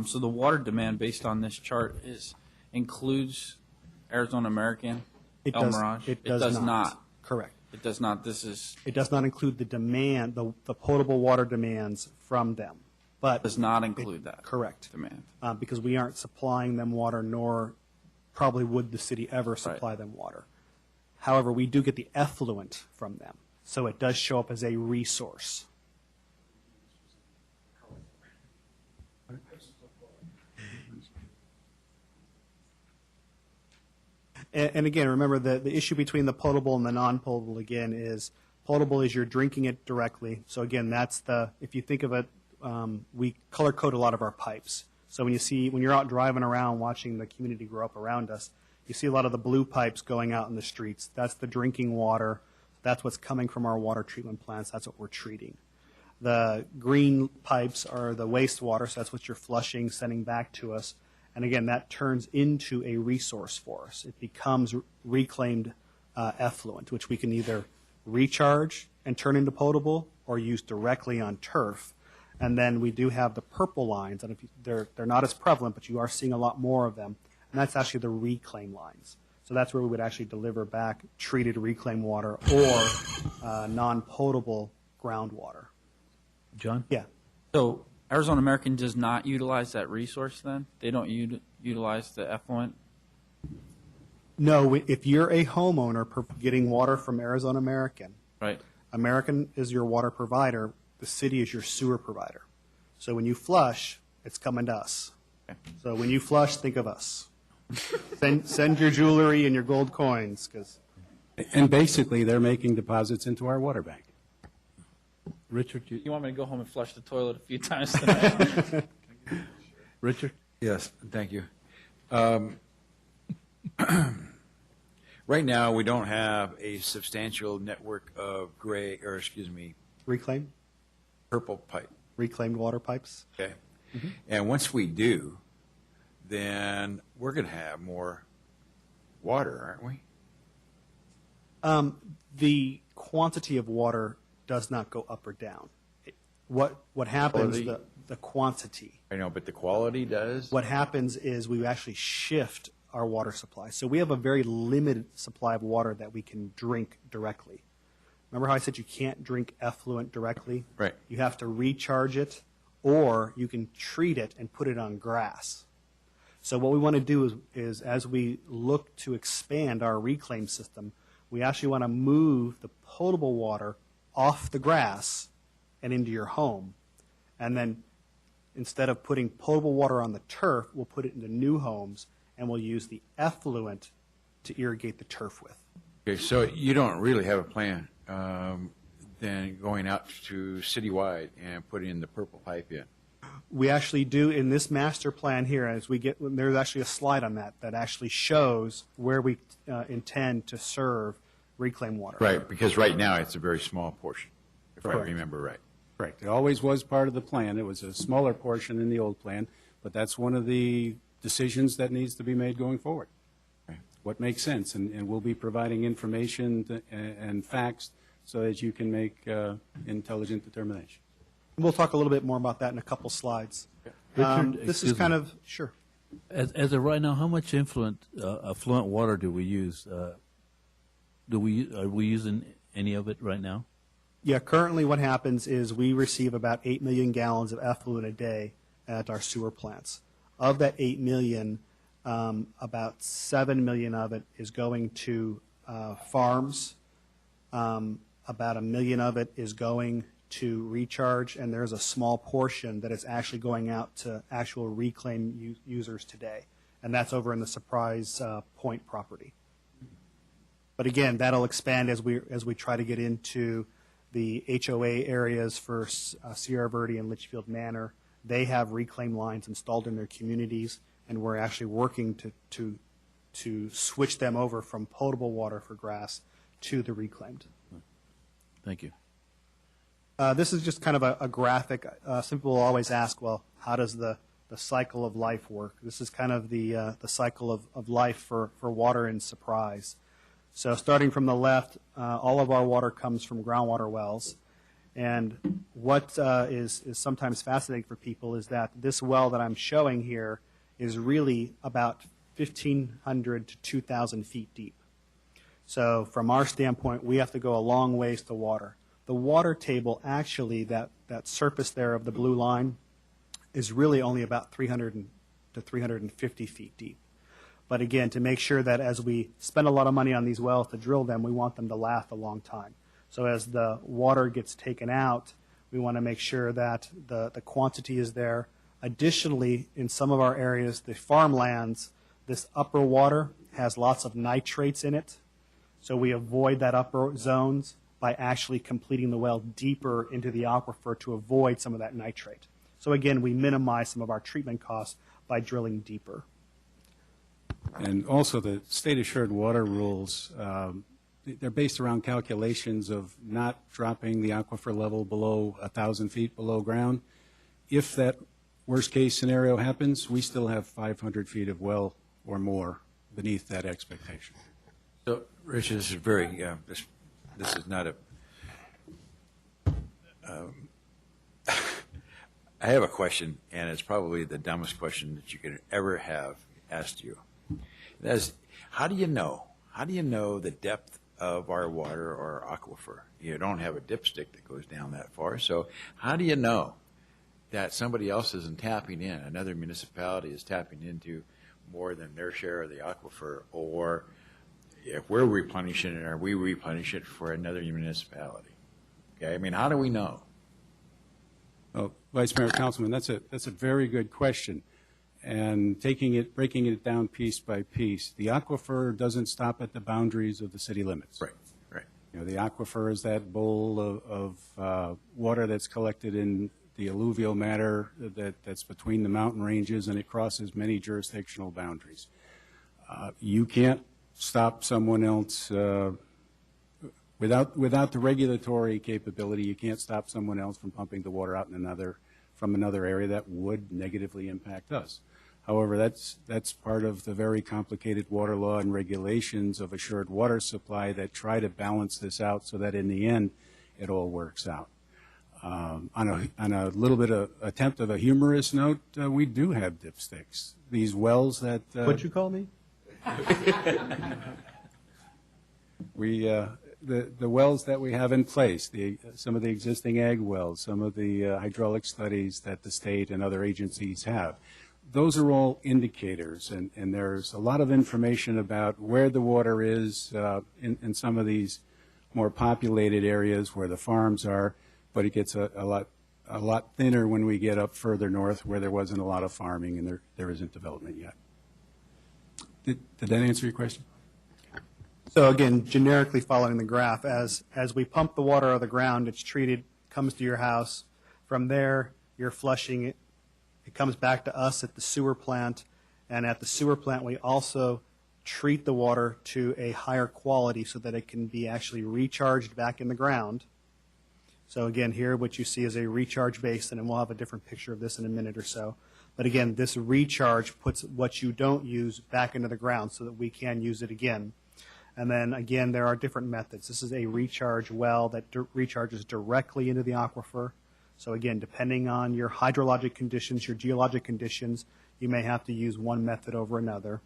So the water demand based on this chart includes Arizona American, El Mirage? It does not. Correct. It does not. It does not include the demand, the potable water demands from them. But does not include that. Correct. Demand. Because we aren't supplying them water, nor probably would the city ever supply them water. However, we do get the effluent from them, so it does show up as a resource. And again, remember the issue between the potable and the non-potable again is potable is you're drinking it directly. So again, that's if you think of it, we color code a lot of our pipes. So when you're out driving around watching the community grow up around us, you see a lot of the blue pipes going out in the streets. That's the drinking water. That's what's coming from our water treatment plants. That's what we're treating. The green pipes are the wastewater, so that's what you're flushing, sending back to us. And again, that turns into a resource for us. It becomes reclaimed effluent, which we can either recharge and turn into potable or use directly on turf. And then we do have the purple lines, and they're not as prevalent, but you are seeing a lot more of them. And that's actually the reclaim lines. So that's where we would actually deliver back treated reclaimed water or non-potable groundwater. John? Yeah. So Arizona American does not utilize that resource then? They don't utilize the effluent? No, if you're a homeowner getting water from Arizona American, right? American is your water provider. The city is your sewer provider. So when you flush, it's coming to us. Okay. So when you flush, think of us. Send your jewelry and your gold coins. And basically, they're making deposits into our water bank. Richard? You want me to go home and flush the toilet a few times tonight? Richard? Yes, thank you. Right now, we don't have a substantial network of reclaim? Purple pipe. Reclaimed water pipes. Okay. Mm-hmm. And once we do, then we're going to have more water, aren't we? The quantity of water does not go up or down. What happens, the quantity. I know, but the quality does? What happens is we actually shift our water supply. So we have a very limited supply of water that we can drink directly. Remember how I said you can't drink effluent directly? Right. You have to recharge it, or you can treat it and put it on grass. So what we want to do is as we look to expand our reclaim system, we actually want to move the potable water off the grass and into your home. And then instead of putting potable water on the turf, we'll put it into new homes, and we'll use the effluent to irrigate the turf with. Okay, so you don't really have a plan then going out to citywide and putting the purple pipe in? We actually do in this master plan here, there's actually a slide on that actually shows where we intend to serve reclaimed water. Right, because right now it's a very small portion, if I remember right. Correct. It always was part of the plan. It was a smaller portion in the old plan, but that's one of the decisions that needs to be made going forward. what makes sense, and we'll be providing information and facts so that you can make intelligent determination. We'll talk a little bit more about that in a couple slides. Richard, This is excuse kind me. of, sure. As of right now, how much affluent water do we use? Are we using any of it right now? Yeah, currently what happens is we receive about 8 million gallons of effluent a day at our sewer plants. Of that 8 million, about 7 million of it is going to farms. About 1 million of it is going to recharge, and there's a small portion that is actually going out to actual reclaim users today, and that's over in the Surprise Point property. But again, that'll expand as we try to get into the HOA areas for Sierra Verde and Litchfield Manor. They have reclaim lines installed in their communities, and we're actually working to switch them over from potable water for grass to the reclaimed. Thank you. This is just kind of a graphic. Some people always ask, well, how does the cycle of life work? This is kind of the cycle of life for water in Surprise. So starting from the left, all of our water comes from groundwater wells. And what is sometimes fascinating for people is that this well that I'm showing here is really about 1,500 to 2,000 feet deep. So from our standpoint, we have to go a long ways to water. The water table, actually, that surface there of the blue line is really only about 300 to 350 feet deep. But again, to make sure that as we spend a lot of money on these wells to drill them, we want them to last a long time. So as the water gets taken out, we want to make sure that the quantity is there. Additionally, in some of our areas, the farmlands, this upper water has lots of nitrates in it. So we avoid that upper zones by actually completing the well deeper into the aquifer to avoid some of that nitrate. So again, we minimize some of our treatment costs by drilling deeper. And also the state assured water rules, they're based around calculations of not dropping the aquifer level below 1,000 feet below ground. If that worst case scenario happens, we still have 500 feet of well or more beneath that expectation. So, Richard, this is very, this is not a, I have a question, and it's probably the dumbest question that you could ever have asked you. That is, how do you know the depth of our water or aquifer? You don't have a dipstick that goes down that far, so how do you know that somebody else isn't tapping in, another municipality is tapping into more than their share of the aquifer, or if we're replenishing it, are we replenishing it for another municipality? Okay, I mean, how do we know? Well, Vice Mayor, Councilman, that's a very good question. And breaking it down piece by piece, the aquifer doesn't stop at the boundaries of the city limits. Right, right. You know, the aquifer is that bowl of water that's collected in the alluvial matter that's between the mountain ranges, and it crosses many jurisdictional boundaries. You can't stop someone else without the regulatory capability. You can't stop someone else from pumping the water out from another area that would negatively impact us. However, that's part of the very complicated water law and regulations of assured water supply that try to balance this out so that in the end it all works out. On a little bit of attempt of a humorous note, we do have dipsticks. These wells that What'd you call me? The wells that we have in place, some of the existing ag wells, some of the hydraulic studies that the state and other agencies have, those are all indicators, and there's a lot of information about where the water is in some of these more populated areas where the farms are, but it gets a lot thinner when we get up further north where there wasn't a lot of farming and there isn't development yet. Did that answer your question? So again, generically following the graph, as we pump the water out of the ground, it's treated, comes to your house. From there, you're flushing it. It comes back to us at the sewer plant. And at the sewer plant, we also treat the water to a higher quality so that it can be actually recharged back in the ground. So again, here what you see is a recharge basin, and we'll have a different picture of this in a minute or so. But again, this recharge puts what you don't use back into the ground so that we can use it again. And then again, there are different methods. This is a recharge well that recharges directly into the aquifer. So again, depending on your hydrologic conditions, your geologic conditions, you may have to use one method over another.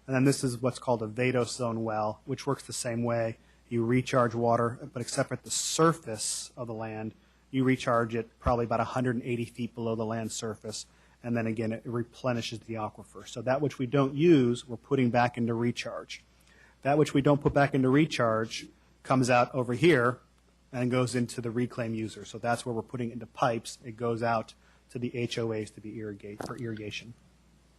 And then this is what's called a vadose zone well, which works the same way. You recharge water, but except at the surface of the land, you recharge it probably about 180 feet below the land surface. And then again, it replenishes the aquifer. So that which we don't use, we're putting back into recharge. That which we don't put back into recharge comes out over here and goes into the reclaim user. So that's where we're putting it into pipes. It goes out to the HOAs to be for irrigation.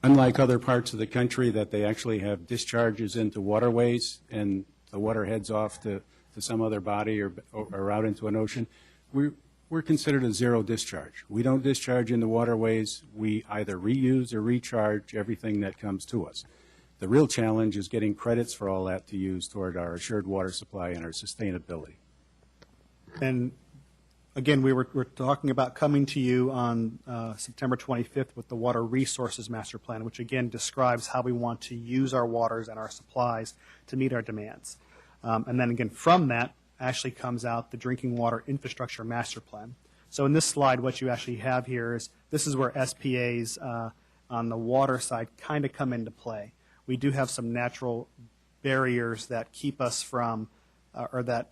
Unlike other parts of the country that they actually have discharges into waterways and the water heads off to some other body or out into an ocean, we're considered a zero discharge. We don't discharge into waterways. We either reuse or recharge everything that comes to us. The real challenge is getting credits for all that to use toward our assured water supply and our sustainability. And again, we're talking about coming to you on September 25th with the Water Resources Master Plan, which again describes how we want to use our waters and our supplies to meet our demands. And then again, from that actually comes out the Drinking Water Infrastructure Master Plan. So in this slide, what you actually have here is this is where SPAs on the water side kind of come into play. We do have some natural barriers that keep us from, or that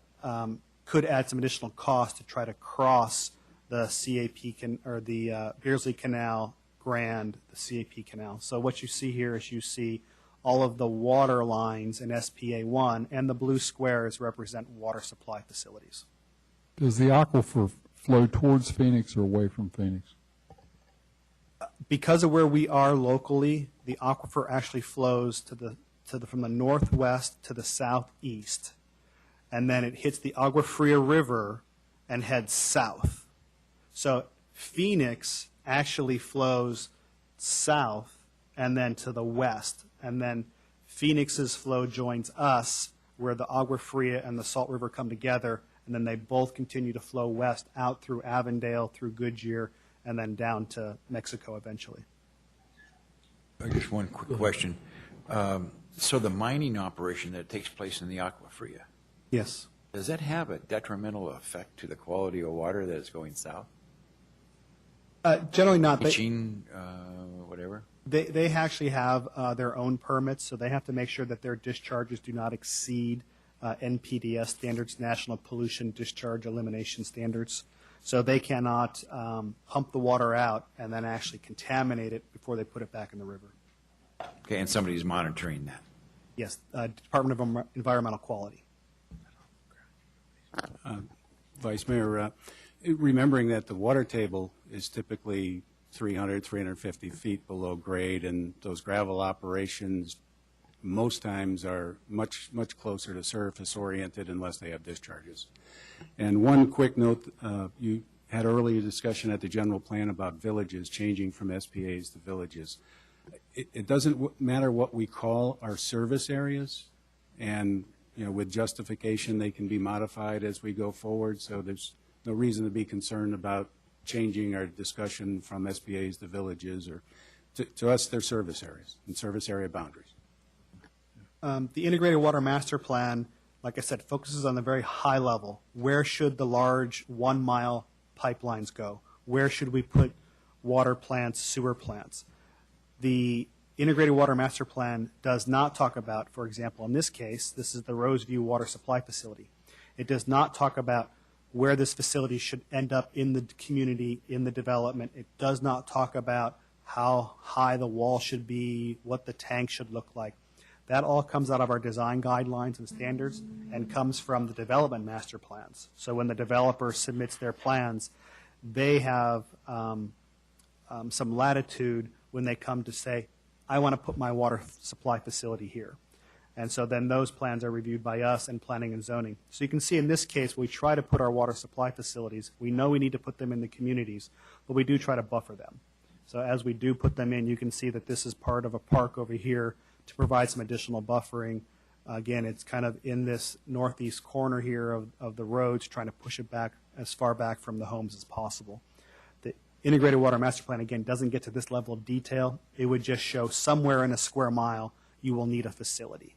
could add some additional cost to try to cross the CAP or the Beardsley Canal, Grand, the CAP Canal. So what you see here is you see all of the water lines in SPA1, and the blue squares represent water supply facilities. Does the aquifer flow towards Phoenix or away from Phoenix? Because of where we are locally, the aquifer actually flows from the northwest to the southeast, and then it hits the Agua Fria River and heads south. So Phoenix actually flows south and then to the west, and then Phoenix's flow joins us where the Agua Fria and the Salt River come together, and then they both continue to flow west out through Avondale, through Goodyear, and then down to Mexico eventually. Just one quick question. So the mining operation that takes place in the Agua Fria, yes, does that have a detrimental effect to the quality of water that is going south? Generally not. Leaching, whatever? They actually have their own permits, so they have to make sure that their discharges do not exceed NPDES standards, National Pollution Discharge Elimination Standards. So they cannot pump the water out and then actually contaminate it before they put it back in the river. Okay, and somebody's monitoring that. Yes, Department of Environmental Quality. Vice Mayor, remembering that the water table is typically 300, 350 feet below grade, and those gravel operations most times are much, much closer to surface oriented unless they have discharges. And one quick note, you had earlier discussion at the general plan about villages changing from SPAs to villages. It doesn't matter what we call our service areas, and with justification they can be modified as we go forward, so there's no reason to be concerned about changing our discussion from SPAs to villages, or to us they're service areas and service area boundaries. The Integrated Water Master Plan, like I said, focuses on the very high level. Where should the large 1-mile pipelines go? Where should we put water plants, sewer plants? The Integrated Water Master Plan does not talk about, for example, in this case, this is the Roseview Water Supply Facility. It does not talk about where this facility should end up in the community, in the development. It does not talk about how high the wall should be, what the tank should look like. That all comes out of our design guidelines and standards and comes from the development master plans. So when the developer submits their plans, they have some latitude when they come to say, I want to put my water supply facility here. And so then those plans are reviewed by us and planning and zoning. So you can see in this case, we try to put our water supply facilities. We know we need to put them in the communities, but we do try to buffer them. So as we do put them in, you can see that this is part of a park over here to provide some additional buffering. Again, it's kind of in this northeast corner here of the roads, trying to push it back as far back from the homes as possible. The integrated water master plan, again, doesn't get to this level of detail. It would just show somewhere in a square mile you will need a facility.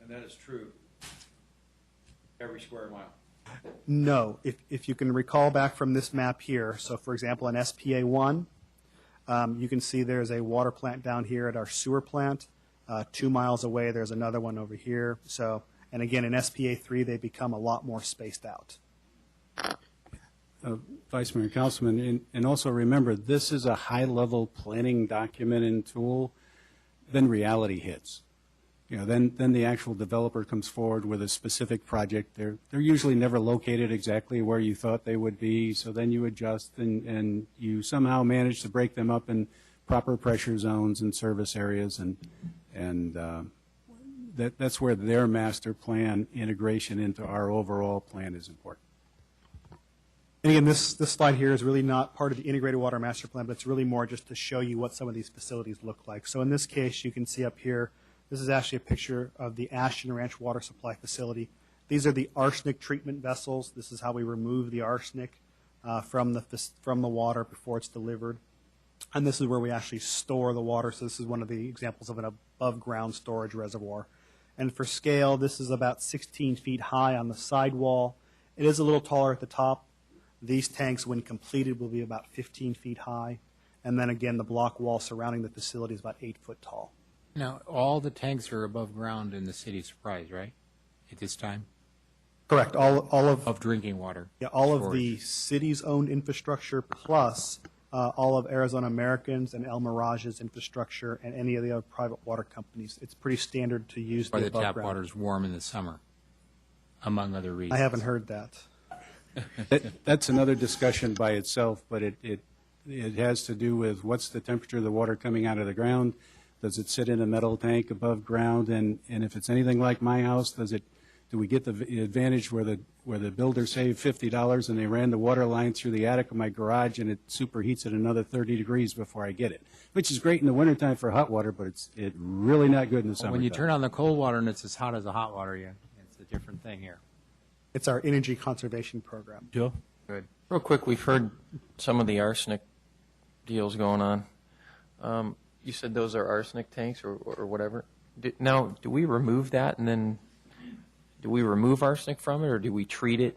And that is true every square mile. No. If you can recall back from this map here, so for example, in SPA 1, you can see there's a water plant down here at our sewer plant. 2 miles away, there's another one over here. So, and again, in SPA 3, they become a lot more spaced out. Vice Mayor, Councilman, and also remember, this is a high-level planning document and tool. Then reality hits. Then the actual developer comes forward with a specific project. They're usually never located exactly where you thought they would be, so then you adjust and you somehow manage to break them up in proper pressure zones and service areas, and that's where their master plan integration into our overall plan is important. And again, this slide here is really not part of the integrated water master plan, but it's really more just to show you what some of these facilities look like. So in this case, you can see up here, this is actually a picture of the Ashton Ranch Water Supply Facility. These are the arsenic treatment vessels. This is how we remove the arsenic from the water before it's delivered. And this is where we actually store the water. So this is one of the examples of an above-ground storage reservoir. And for scale, this is about 16 feet high on the sidewall. It is a little taller at the top. These tanks, when completed, will be about 15 feet high. And then again, the block wall surrounding the facility is about 8 foot tall. Now, all the tanks are above ground in the city of Surprise, right, at this time? Correct. All of drinking water. Yeah, all of storage. the city's owned infrastructure plus all of Arizona Americans and El Mirage's infrastructure and any of the other private water companies. It's pretty standard to use Or the the above tap ground. water is warm in the summer, among other reasons. I haven't heard that. That's another discussion by itself, but it has to do with what's the temperature of the water coming out of the ground. Does it sit in a metal tank above ground? And if it's anything like my house, do we get the advantage where the builder saved $50 and they ran the water line through the attic of my garage and it superheats at another 30 degrees before I get it, which is great in the wintertime for hot water, but it's really not good in the summer. When you turn on the cold water and it's as hot as the hot water, it's a different thing here. It's our energy conservation program. Joe? Good. Real quick, we've heard some of the arsenic deals going on. You said those are arsenic tanks or whatever. Now, do we remove that and then do we remove arsenic from it, or do we treat it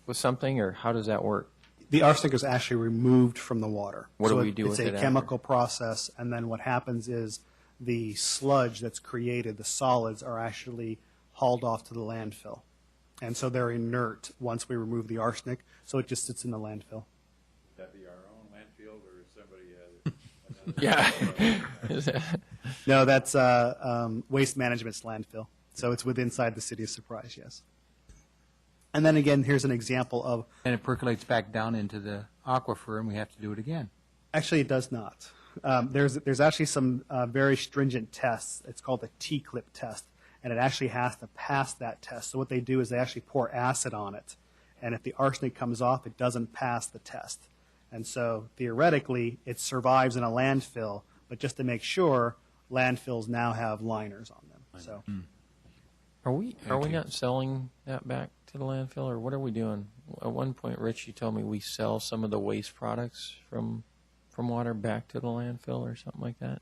with something, or how does that work? The arsenic is actually removed from the water. What do we do with it It's a after? chemical process, and then what happens is the sludge that's created, the solids, are actually hauled off to the landfill. And so they're inert once we remove the arsenic, so it just sits in the landfill. Would that be our own landfill, or somebody Yeah. No, that's Waste Management's landfill. So it's inside the city of Surprise, yes. And then again, here's an example of... And it percolates back down into the aquifer, and we have to do it again. Actually, it does not. There's actually some very stringent tests. It's called the T-clip test, and it actually has to pass that test. So what they do is they actually pour acid on it, and if the arsenic comes off, it doesn't pass the test. And so theoretically, it survives in a landfill, but just to make sure, landfills now have liners on them. So. Are we not selling that back to the landfill, or what are we doing? At one point, Rich, you told me we sell some of the waste products from water back to the landfill or something like that.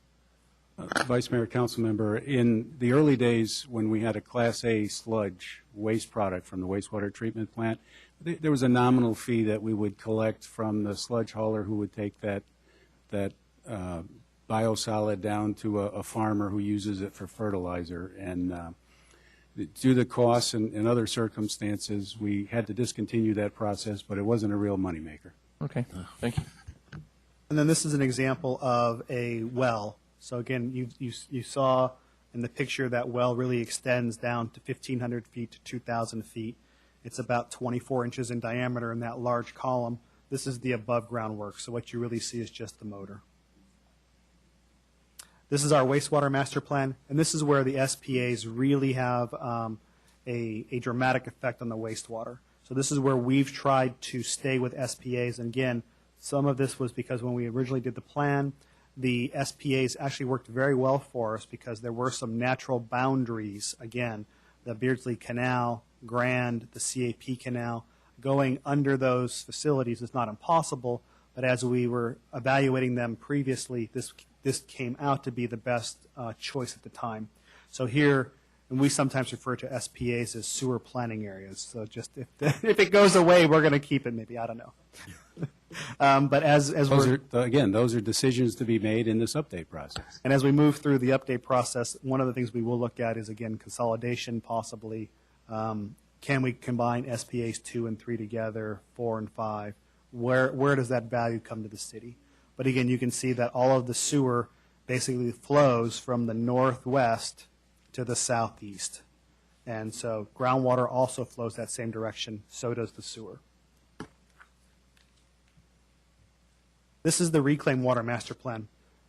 Vice Mayor, Council Member, in the early days when we had a Class A sludge waste product from the wastewater treatment plant, there was a nominal fee that we would collect from the sludge hauler who would take that biosolid down to a farmer who uses it for fertilizer. And due to costs and other circumstances, we had to discontinue that process, but it wasn't a real moneymaker. Okay, thank you. And then this is an example of a well. So again, you saw in the picture that well really extends down to 1,500 feet to 2,000 feet. It's about 24 inches in diameter in that large column. This is the above ground work, so what you really see is just the motor. This is our wastewater master plan, and this is where the SPAs really have a dramatic effect on the wastewater. So this is where we've tried to stay with SPAs, and again, some of this was because when we originally did the plan, the SPAs actually worked very well for us because there were some natural boundaries. Again, the Beardsley Canal, Grand, the CAP Canal. going under those facilities is not impossible, but as we were evaluating them previously, this came out to be the best choice at the time. So here, and we sometimes refer to SPAs as sewer planning areas. So just if it goes away, we're going to keep it maybe, I don't know. But as those are decisions to be made in this update process. And as we move through the update process, one of the things we will look at is, again, consolidation possibly. Can we combine SPAs 2 and 3 together, 4 and 5? Where does that value come to the city? But again, you can see that all of the sewer basically flows from the northwest to the southeast. And so groundwater also flows that same direction, so does the sewer. This is the Reclaim Water Master Plan.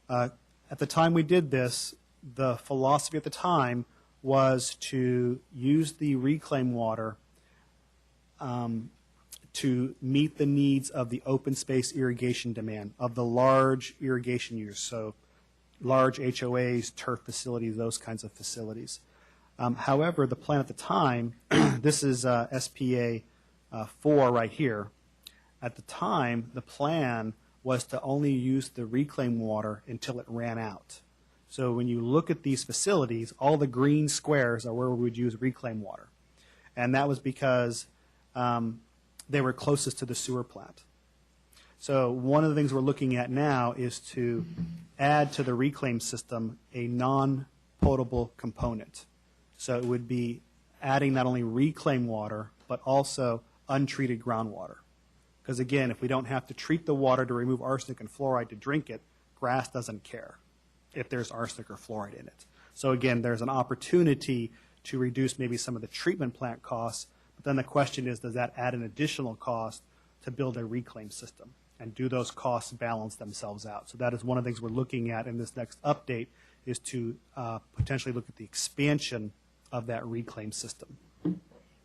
At the time we did this, the philosophy at the time was to use the reclaim water to meet the needs of the open space irrigation demand, of the large irrigation users, so large HOAs, turf facilities, those kinds of facilities. However, the plan at the time, this is SPA 4 right here. At the time, the plan was to only use the reclaim water until it ran out. So when you look at these facilities, all the green squares are where we would use reclaim water. And that was because they were closest to the sewer plant. So one of the things we're looking at now is to add to the reclaim system a non-potable component. So it would be adding not only reclaim water, but also untreated groundwater. Because again, if we don't have to treat the water to remove arsenic and fluoride to drink it, grass doesn't care if there's arsenic or fluoride in it. So again, there's an opportunity to reduce maybe some of the treatment plant costs, but then the question is, does that add an additional cost to build a reclaim system? And do those costs balance themselves out? So that is one of the things we're looking at in this next update, is to potentially look at the expansion of that reclaim system.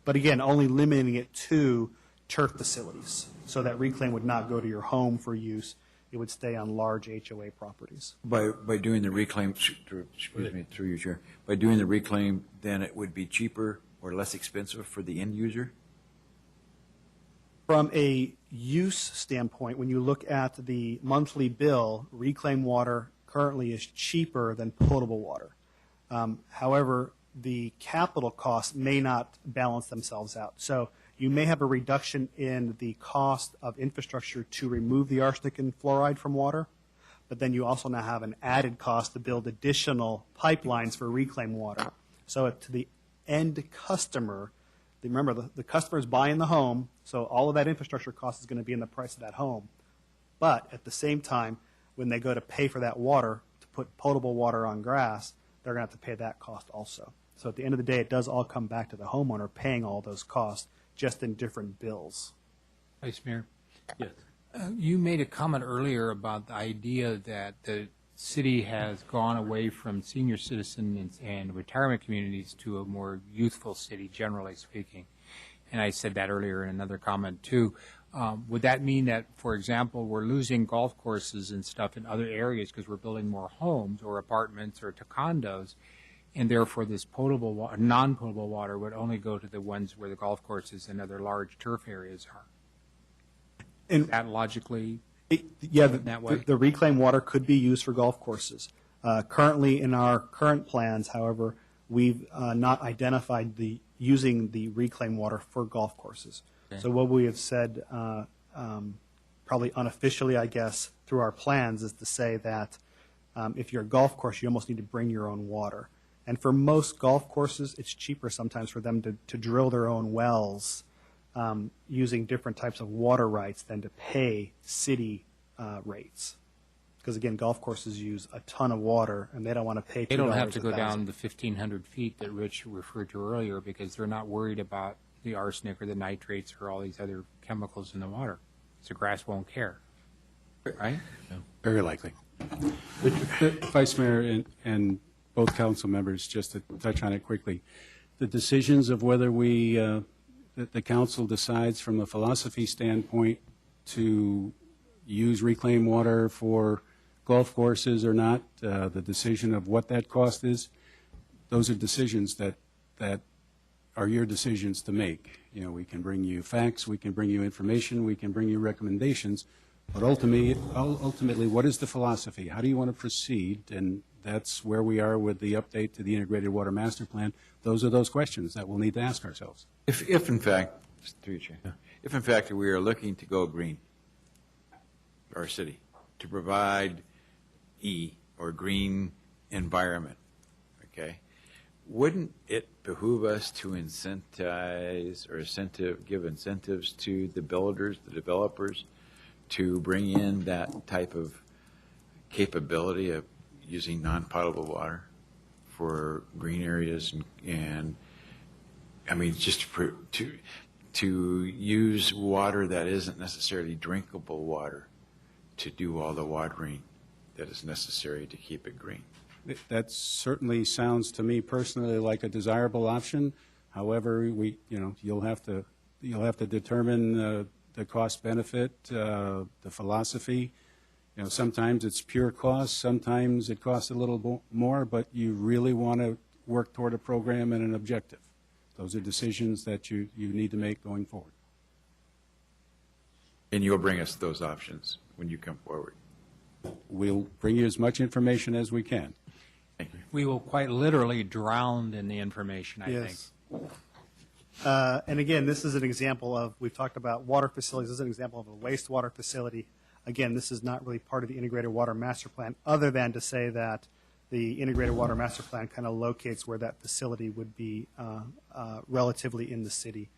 But again, only limiting it to turf facilities, so that reclaim would not go to your home for use. It would stay on large HOA properties. By doing the reclaim, excuse me, through you, Chair, by doing the reclaim, then it would be cheaper or less expensive for the end user? From a use standpoint, when you look at the monthly bill, reclaimed water currently is cheaper than potable water. However, the capital costs may not balance themselves out. So you may have a reduction in the cost of infrastructure to remove the arsenic and fluoride from water, but then you also now have an added cost to build additional pipelines for reclaimed water. So to the end customer, remember, the customer is buying the home, so all of that infrastructure cost is going to be in the price of that home. But at the same time, when they go to pay for that water, to put potable water on grass, they're going to have to pay that cost also. So at the end of the day, it does all come back to the homeowner paying all those costs, just in different bills. Vice Mayor? Yes. You made a comment earlier about the idea that the city has gone away from senior citizens and retirement communities to a more youthful city, generally speaking. And I said that earlier in another comment, too. Would that mean that, for example, we're losing golf courses and stuff in other areas because we're building more homes or apartments or to condos, and therefore this potable water, non-potable water would only go to the ones where the golf courses and other large turf areas are? And is that logically that way? The reclaimed water could be used for golf courses. Currently, in our current plans, however, we've not identified using the reclaimed water for golf courses. Okay. So what we have said, probably unofficially, I guess, through our plans, is to say that if you're a golf course, you almost need to bring your own water. And for most golf courses, it's cheaper sometimes for them to drill their own wells using different types of water rights than to pay city rates. Because, again, golf courses use a ton of water, and they don't want to pay $2 They don't have to a go thousand. down the 1,500 feet that Rich referred to earlier because they're not worried about the arsenic or the nitrates or all these other chemicals in the water. So grass won't care, right? No. Very likely. Vice Mayor and both council members, just to touch on it quickly, the decisions of whether the council decides from a philosophy standpoint to use reclaimed water for golf courses or not, the decision of what that cost is, those are decisions that are your decisions to make. You know, we can bring you facts, we can bring you information, we can bring you recommendations, but ultimately, what is the philosophy? How do you want to proceed? And that's where we are with the update to the Integrated Water Master Plan. Those are those questions that we'll need to ask ourselves. If in fact, through you, Chair, if in fact we are looking to go green, our city, to provide or green environment, okay, wouldn't it behoove us to incentivize or give incentives to the builders, the developers, to bring in that type of capability of using non-potable water for green areas and I mean, just to use water that isn't necessarily drinkable water to do all the watering that is necessary to keep it green? That certainly sounds to me personally like a desirable option. However, you'll have to determine the cost benefit, the philosophy. You know, sometimes it's pure cost, sometimes it costs a little more, but you really want to work toward a program and an objective. Those are decisions that you need to make going forward. And you'll bring us those options when you come forward. We'll bring you as much information as we can. Thank you. We will quite literally drown in the information, I think. And again, this is an example of, we've talked about water facilities. This is an example of a wastewater facility. Again, this is not really part of the Integrated Water Master Plan, other than to say that the Integrated Water Master Plan kind of locates where that facility would be relatively in the city.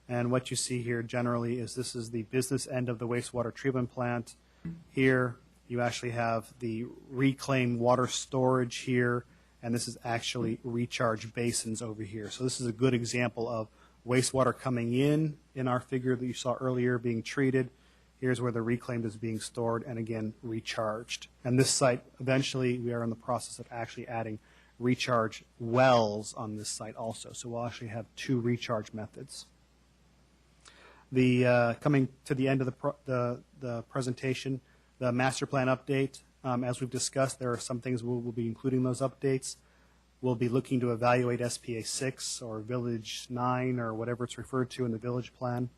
And what you see here generally is this is the business end of the wastewater treatment plant. Here, you actually have the reclaimed water storage here, and this is actually recharge basins over here. So this is a good example of wastewater coming in our figure that you saw earlier, being treated. Here's where the reclaimed is being stored and, again, recharged. And this site, eventually, we are in the process of actually adding recharge wells on this site also. So we'll actually have two recharge methods. Coming to the end of the presentation, the master plan update, as we've discussed, there are some things we'll be including those updates. We'll be looking to evaluate SPA 6 or Village 9 or whatever it's referred to in the village plan.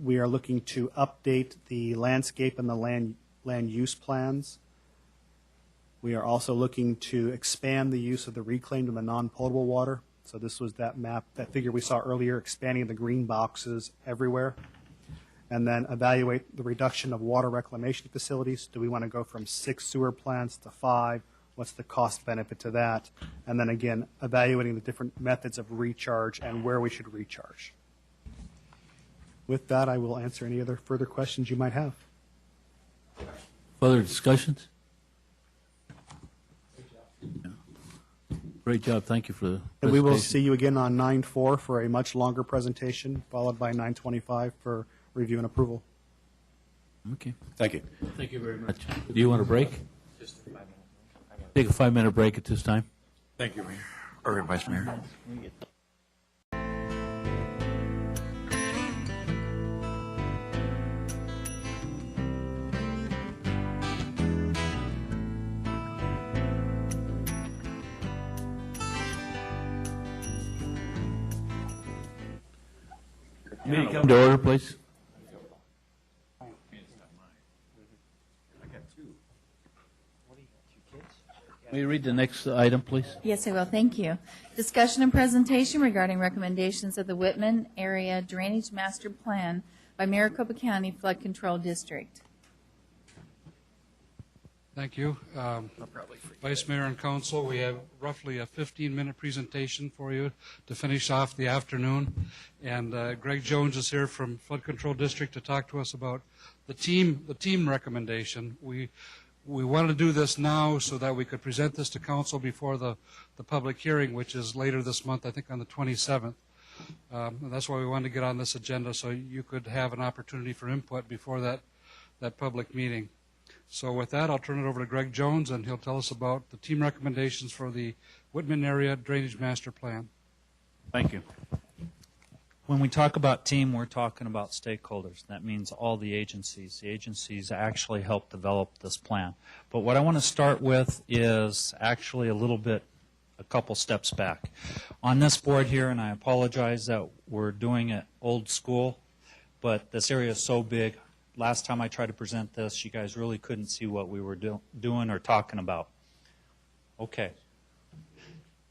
We are looking to update the landscape and the land use plans. We are also looking to expand the use of the reclaimed and the non-potable water. So this was that map, that figure we saw earlier, expanding the green boxes everywhere. And then evaluate the reduction of water reclamation facilities. Do we want to go from 6 sewer plants to 5? What's the cost benefit to that? And then again, evaluating the different methods of recharge and where we should recharge. With that, I will answer any other further questions you might have. Further discussions? Great job. Thank you for the And we will presentation. see you again on 9/4 for a much longer presentation, followed by 9/25 for review and approval. Okay. Thank you. Thank you very much. Do you want a break? Just 5 minutes. Take a 5-minute break at this time. Thank you, Mayor, or Vice Mayor. Meeting come to order, please. May you read the next item, please? Yes, I will. Thank you. Discussion and presentation regarding recommendations of the Whitman Area Drainage Master Plan by Maricopa County Flood Control District. Thank you. Vice Mayor and Council, we have roughly a 15-minute presentation for you to finish off the afternoon. And Greg Jones is here from Flood Control District to talk to us about the team recommendation. We want to do this now so that we could present this to Council before the public hearing, which is later this month, I think on the 27th. And that's why we wanted to get on this agenda, so you could have an opportunity for input before that public meeting. So with that, I'll turn it over to Greg Jones, and he'll tell us about the team recommendations for the Whitman Area Drainage Master Plan. Thank you. When we talk about team, we're talking about stakeholders. That means all the agencies. The agencies actually help develop this plan. But what I want to start with is actually a little bit a couple steps back. On this board here, and I apologize that we're doing it old school, but this area is so big. Last time I tried to present this, you guys really couldn't see what we were doing or talking about. Okay.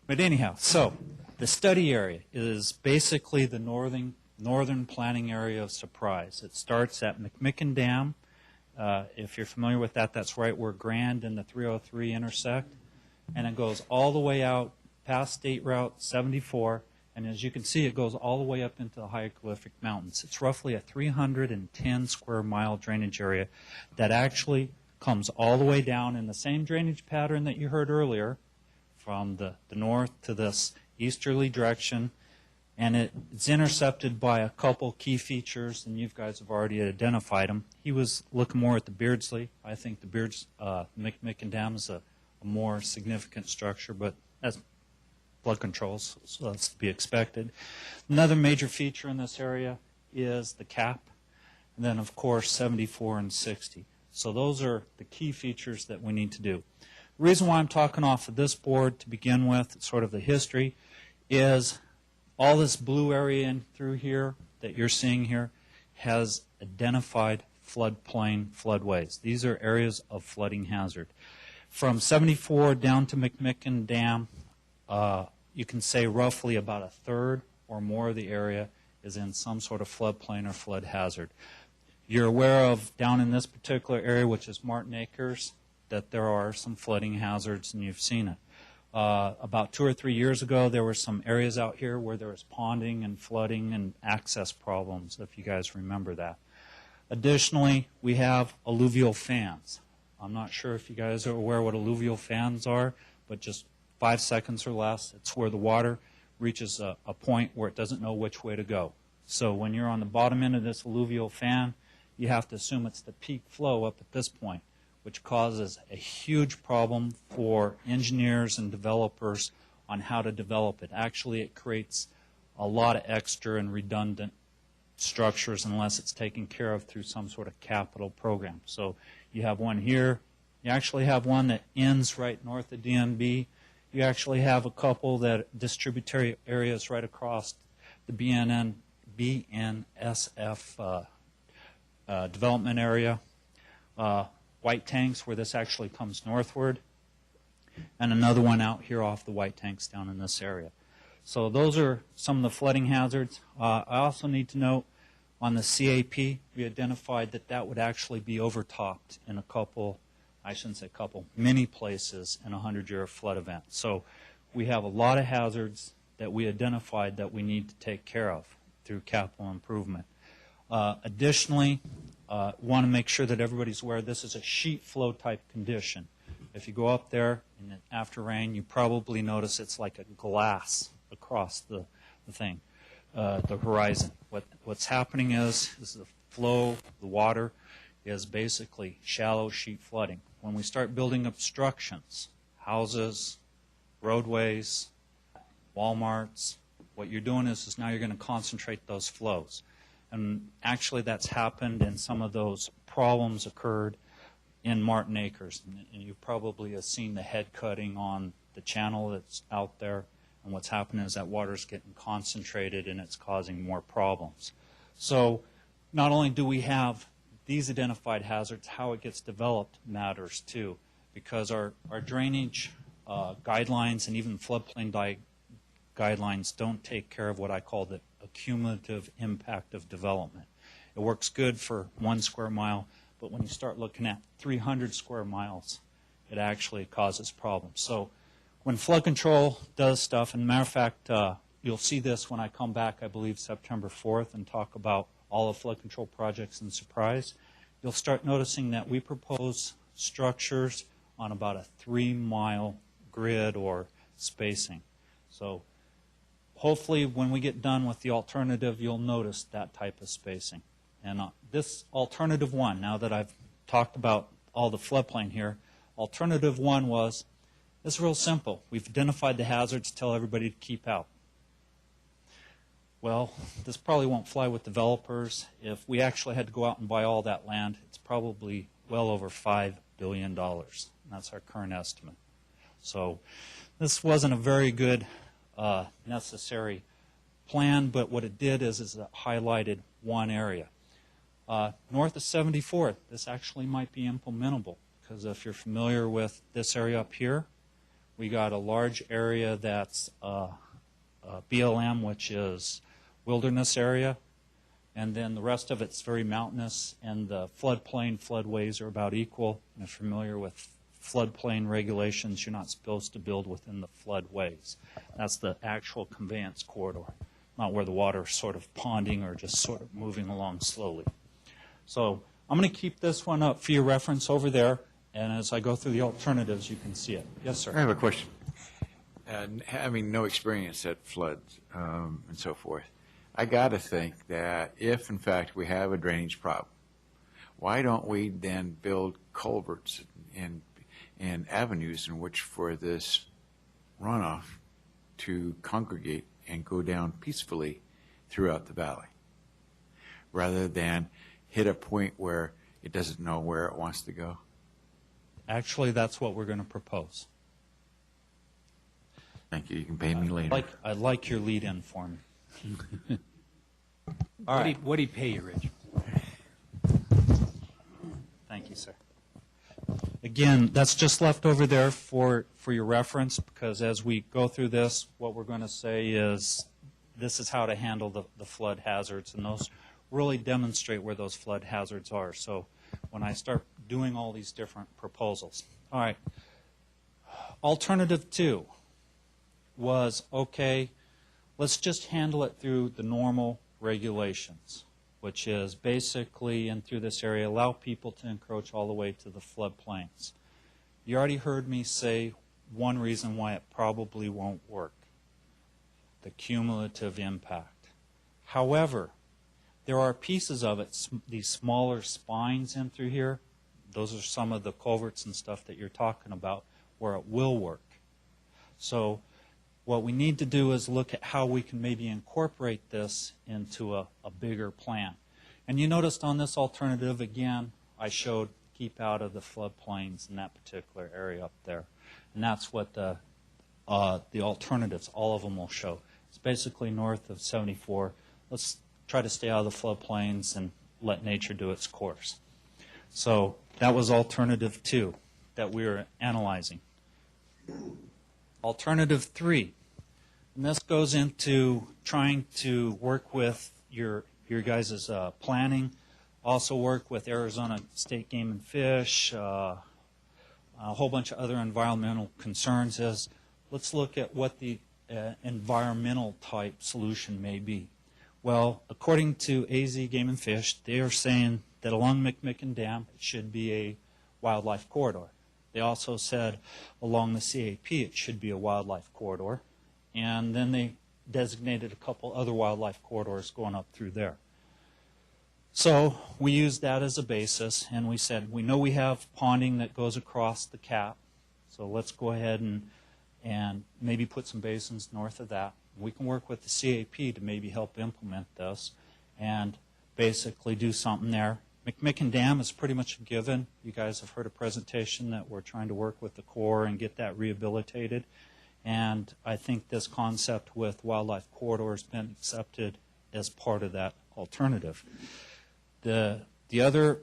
But anyhow, so the study area is basically the northern planning area of Surprise. It starts at McMicken Dam. If you're familiar with that, that's right where Grand and the 303 intersect. And it goes all the way out past State Route 74. And as you can see, it goes all the way up into the Hieroglyphic Mountains. It's roughly a 310 square mile drainage area that actually comes all the way down in the same drainage pattern that you heard earlier from the north to this easterly direction. And it's intercepted by a couple key features, and you guys have already identified them. He was looking more at the Beardsley. I think the McMicken Dam is a more significant structure, but that's flood controls, so that's to be expected. Another major feature in this area is the cap, and then, of course, 74 and 60. So those are the key features that we need to do. The reason why I'm talking off of this board to begin with, sort of the history, is all this blue area in through here that you're seeing here has identified floodplain floodways. These are areas of flooding hazard. From 74 down to McMicken Dam, you can say roughly about a third or more of the area is in some sort of floodplain or flood hazard. You're aware of down in this particular area, which is Martin Acres, that there are some flooding hazards, and you've seen it. About 2 or 3 years ago, there were some areas out here where there was ponding and flooding and access problems, if you guys remember that. Additionally, we have alluvial fans. I'm not sure if you guys are aware what alluvial fans are, but just 5 seconds or less, it's where the water reaches a point where it doesn't know which way to go. So when you're on the bottom end of this alluvial fan, you have to assume it's the peak flow up at this point, which causes a huge problem for engineers and developers on how to develop it. Actually, it creates a lot of extra and redundant structures unless it's taken care of through some sort of capital program. So you have one here. You actually have one that ends right north of DMB. You actually have a couple that distributary areas right across the BNSF development area. White Tanks, where this actually comes northward, and another one out here off the White Tanks down in this area. So those are some of the flooding hazards. I also need to note on the CAP, we identified that that would actually be overtopped in a couple, I shouldn't say couple, many places in a 100-year flood event. So we have a lot of hazards that we identified that we need to take care of through capital improvement. Additionally, want to make sure that everybody's aware this is a sheet flow type condition. If you go up there and after rain, you probably notice it's like a glass across the thing, the horizon. What's happening is the flow, the water, is basically shallow sheet flooding. When we start building obstructions, houses, roadways, Walmarts, what you're doing is now you're going to concentrate those flows. And actually that's happened, and some of those problems occurred in Martin Acres. And you probably have seen the head cutting on the channel that's out there. And what's happening is that water's getting concentrated and it's causing more problems. So not only do we have these identified hazards, how it gets developed matters too, because our drainage guidelines and even floodplain guidelines don't take care of what I call the cumulative impact of development. It works good for 1 square mile, but when you start looking at 300 square miles, it actually causes problems. So when flood control does stuff, and matter of fact, you'll see this when I come back, I believe, September 4th and talk about all the flood control projects in Surprise, you'll start noticing that we propose structures on about a 3-mile grid or spacing. So hopefully when we get done with the alternative, you'll notice that type of spacing. And this alternative one, now that I've talked about all the floodplain here, alternative one was, it's real simple. We've identified the hazards, tell everybody to keep out. Well, this probably won't fly with developers. If we actually had to go out and buy all that land, it's probably well over $5 billion. That's our current estimate. So this wasn't a very good necessary plan, but what it did is it highlighted one area. North of 74th, this actually might be implementable, because if you're familiar with this area up here, we got a large area that's BLM, which is wilderness area, and then the rest of it's very mountainous, and the floodplain, floodways are about equal. And if you're familiar with floodplain regulations, you're not supposed to build within the floodways. That's the actual conveyance corridor, not where the water's sort of ponding or just sort of moving along slowly. So I'm going to keep this one up for your reference over there, and as I go through the alternatives, you can see it. Yes, sir. I have a question. Having no experience at floods and so forth, I got to think that if, in fact, we have a drainage problem, why don't we then build culverts and avenues in which for this runoff to congregate and go down peacefully throughout the valley, rather than hit a point where it doesn't know where it wants to go? Actually, that's what we're going to propose. Thank you. You can pay me later. I like your lead-in for me. All right. What do you pay you, Rich? Thank you, sir. Again, that's just left over there for your reference, because as we go through this, what we're going to say is this is how to handle the flood hazards, and those really demonstrate where those flood hazards are. So when I start doing all these different proposals. All right. Alternative 2 was, okay, let's just handle it through the normal regulations, which is basically, and through this area, allow people to encroach all the way to the floodplains. You already heard me say one reason why it probably won't work: the cumulative impact. However, there are pieces of it, these smaller spines in through here. Those are some of the culverts and stuff that you're talking about where it will work. So what we need to do is look at how we can maybe incorporate this into a bigger plan. And you noticed on this alternative, again, I showed keep out of the floodplains in that particular area up there. And that's what the alternatives, all of them will show. It's basically north of 74. Let's try to stay out of the floodplains and let nature do its course. So that was alternative 2 that we were analyzing. Alternative 3, and this goes into trying to work with your guys' planning, also work with Arizona State Game and Fish, a whole bunch of other environmental concerns. Is let's look at what the environmental type solution may be. Well, according to AZ Game and Fish, they are saying that along McMicken Dam it should be a wildlife corridor. They also said along the CAP it should be a wildlife corridor, and then they designated a couple other wildlife corridors going up through there. So we used that as a basis, and we said, we know we have ponding that goes across the cap, so let's go ahead and maybe put some basins north of that. We can work with the CAP to maybe help implement this and basically do something there. McMicken Dam is pretty much a given. You guys have heard a presentation that we're trying to work with the Corps and get that rehabilitated. And I think this concept with wildlife corridor has been accepted as part of that alternative. The other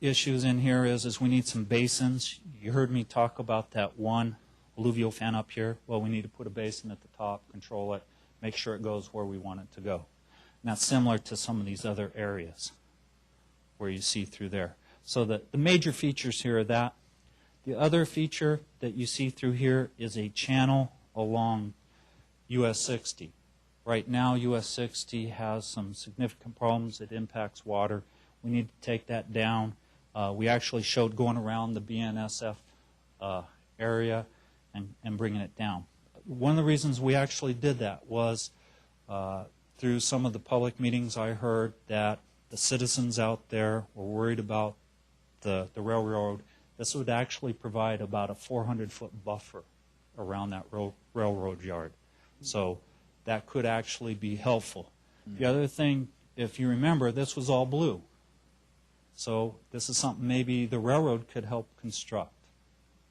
issues in here is we need some basins. You heard me talk about that one alluvial fan up here. Well, we need to put a basin at the top, control it, make sure it goes where we want it to go. And that's similar to some of these other areas where you see through there. So the major features here are that. The other feature that you see through here is a channel along US 60. Right now, US 60 has some significant problems. It impacts water. We need to take that down. We actually showed going around the BNSF area and bringing it down. One of the reasons we actually did that was through some of the public meetings I heard that the citizens out there were worried about the railroad. This would actually provide about a 400-foot buffer around that railroad yard. So that could actually be helpful. The other thing, if you remember, this was all blue. So this is something maybe the railroad could help construct.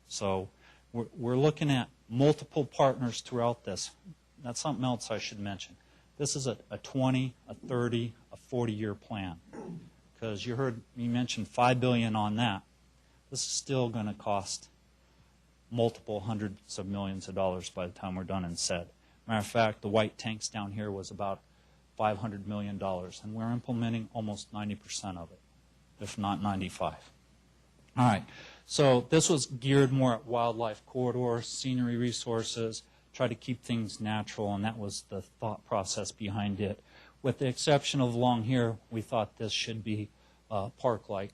So we're looking at multiple partners throughout this. That's something else I should mention. This is a 20, a 30, a 40-year plan. Because you heard me mention $5 billion on that. This is still going to cost multiple hundreds of millions of dollars by the time we're done and said. Matter of fact, the white tanks down here was about $500 million, and we're implementing almost 90% of it, if not 95. All right, so this was geared more at wildlife corridors, scenery resources, try to keep things natural, and that was the thought process behind it. With the exception of along here, we thought this should be park-like,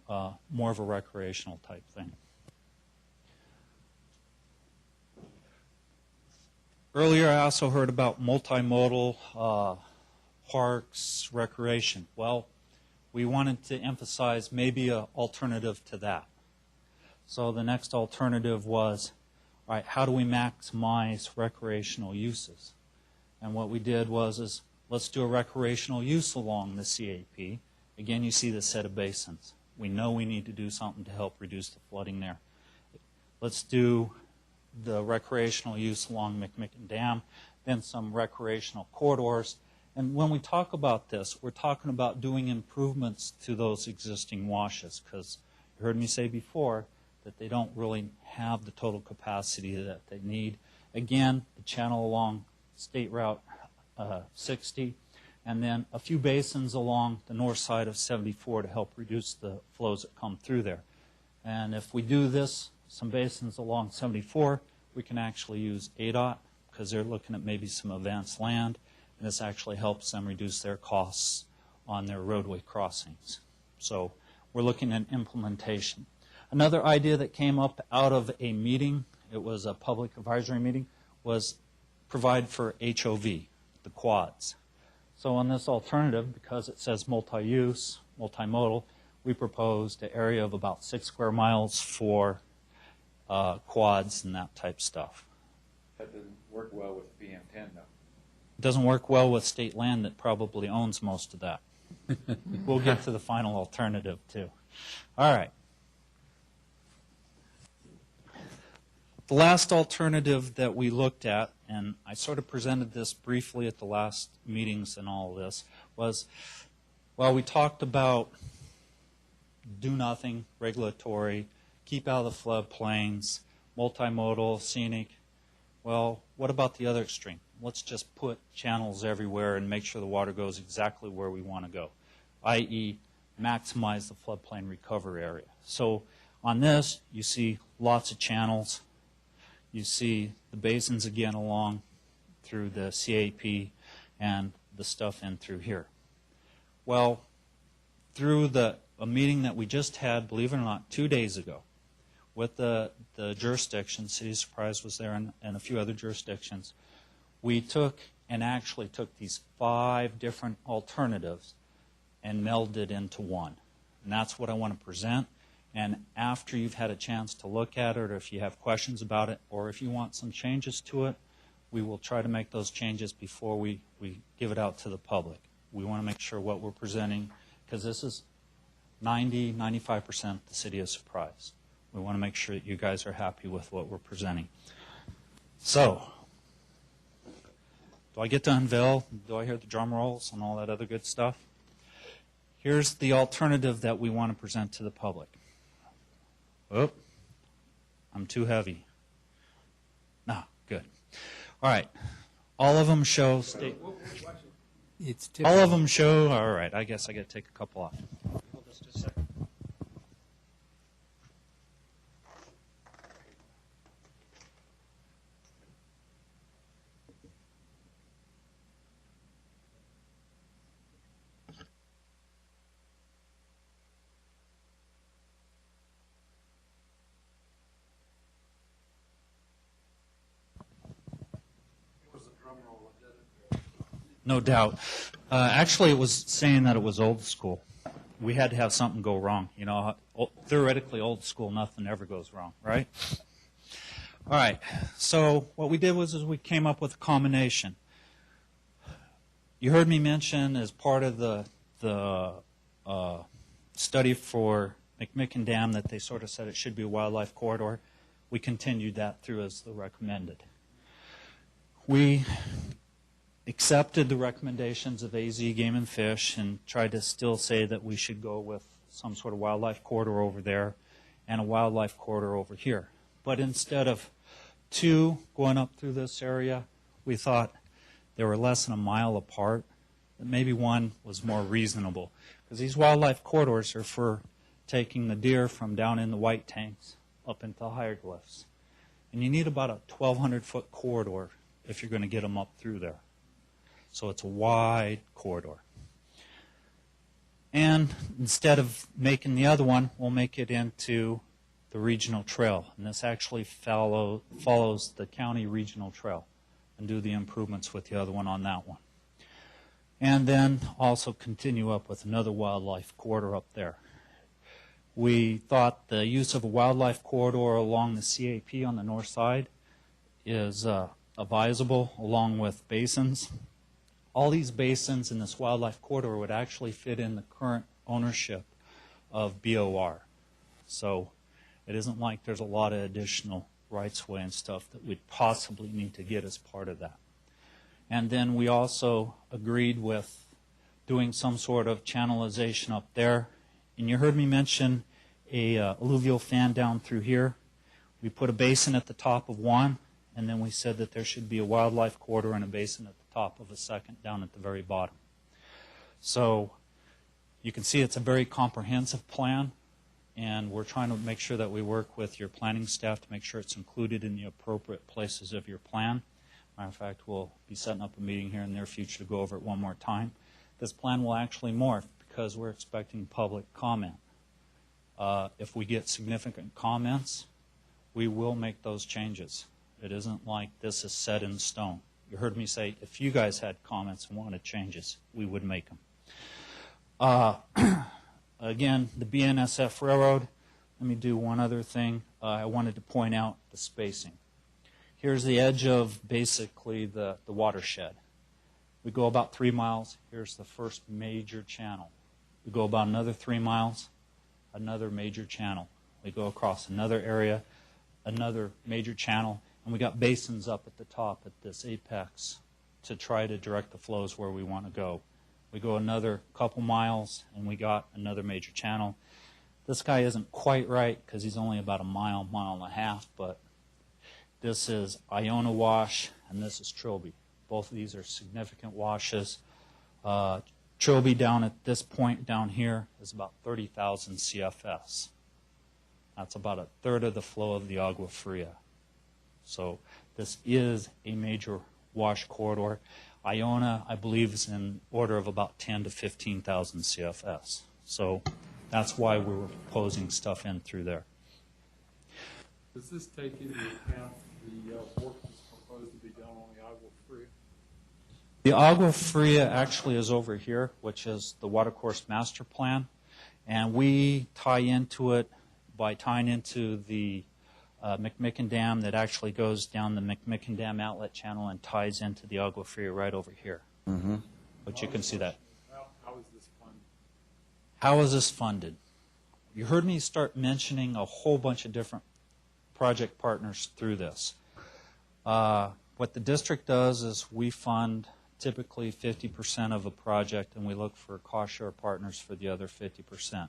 more of a recreational type thing. Earlier, I also heard about multimodal parks, recreation. Well, we wanted to emphasize maybe an alternative to that. So the next alternative was, all right, how do we maximize recreational uses? And what we did was let's do a recreational use along the CAP. Again, you see the set of basins. We know we need to do something to help reduce the flooding there. Let's do the recreational use along McMicken Dam, then some recreational corridors. And when we talk about this, we're talking about doing improvements to those existing washes, because you heard me say before that they don't really have the total capacity that they need. Again, the channel along State Route 60, and then a few basins along the north side of 74 to help reduce the flows that come through there. And if we do this, some basins along 74, we can actually use ADOT, because they're looking at maybe some advanced land, and this actually helps them reduce their costs on their roadway crossings. So we're looking at implementation. Another idea that came up out of a meeting, it was a public advisory meeting, was provide for HOV, the quads. So on this alternative, because it says multi-use, multimodal, we proposed an area of about 6 square miles for quads and that type stuff. That doesn't work well with PM10, though. It doesn't work well with state land that probably owns most of that. We'll get to the final alternative, too. All right. The last alternative that we looked at, and I sort of presented this briefly at the last meetings and all of this, was, well, we talked about do nothing, regulatory, keep out of the floodplains, multimodal, scenic. Well, what about the other extreme? Let's just put channels everywhere and make sure the water goes exactly where we want to go, i.e. maximize the floodplain recovery area. So on this, you see lots of channels. You see the basins again along through the CAP and the stuff in through here. Well, through a meeting that we just had, believe it or not, 2 days ago with the jurisdiction, City of Surprise was there and a few other jurisdictions, we took and actually took these 5 different alternatives and melded into one. And that's what I want to present. And after you've had a chance to look at it, or if you have questions about it, or if you want some changes to it, we will try to make those changes before we give it out to the public. We want to make sure what we're presenting, because this is 90-95% the City of Surprise. We want to make sure that you guys are happy with what we're presenting. So, do I get to unveil? Do I hear the drum rolls and all that other good stuff? Here's the alternative that we want to present to the public. Oh, I'm too heavy. No, good. All right. All of them show state. All of them show. All right. I guess I got to take a couple off. Hold this just a second. No doubt. Actually, it was saying that it was old school. We had to have something go wrong. You know, theoretically, old school, nothing ever goes wrong, right? All right. So what we did was we came up with a combination. You heard me mention as part of the study for McMicken Dam that they sort of said it should be a wildlife corridor. we continued that through as the recommended. We accepted the recommendations of AZ Game and Fish and tried to still say that we should go with some sort of wildlife corridor over there and a wildlife corridor over here. But instead of two going up through this area, we thought they were less than a mile apart, that maybe one was more reasonable. Because these wildlife corridors are for taking the deer from down in the white tanks up into the hieroglyphs. And you need about a 1,200-foot corridor if you're going to get them up through there. So it's a wide corridor. And instead of making the other one, we'll make it into the regional trail. And this actually follows the county regional trail and do the improvements with the other one on that one. And then also continue up with another wildlife corridor up there. We thought the use of a wildlife corridor along the CAP on the north side is advisable, along with basins. All these basins in this wildlife corridor would actually fit in the current ownership of BOR. So it isn't like there's a lot of additional rights-of-way and stuff that we'd possibly need to get as part of that. And then we also agreed with doing some sort of channelization up there. And you heard me mention a alluvial fan down through here. We put a basin at the top of one, and then we said that there should be a wildlife corridor and a basin at the top of a second down at the very bottom. So you can see it's a very comprehensive plan, and we're trying to make sure that we work with your planning staff to make sure it's included in the appropriate places of your plan. Matter of fact, we'll be setting up a meeting here in the near future to go over it one more time. This plan will actually morph because we're expecting public comment. If we get significant comments, we will make those changes. It isn't like this is set in stone. You heard me say if you guys had comments and wanted changes, we would make them. Again, the BNSF Railroad, let me do one other thing. I wanted to point out the spacing. Here's the edge of basically the watershed. We go about 3 miles. Here's the first major channel. We go about another 3 miles, another major channel. We go across another area, another major channel, and we got basins up at the top at this apex to try to direct the flows where we want to go. We go another couple miles, and we got another major channel. This guy isn't quite right because he's only about a mile, mile and a half, but this is Iona Wash, and this is Trilby. Both of these are significant washes. Trilby down at this point down here is about 30,000 CFS. That's about a third of the flow of the Agua Fria. So this is a major wash corridor. Iona, I believe, is in order of about 10 to 15,000 CFS. So that's why we're proposing stuff in through there. Does this take into account the work that's proposed to be done on the Agua Fria? The Agua Fria actually is over here, which is the watercourse master plan, and we tie into it by tying into the McMicken Dam that actually goes down the McMicken Dam outlet channel and ties into the Agua Fria right over here. Mm-hmm. But you can see that. How is this funded? How is this funded? You heard me start mentioning a whole bunch of different project partners through this. What the district does is we fund typically 50% of a project, and we look for cost share partners for the other 50%.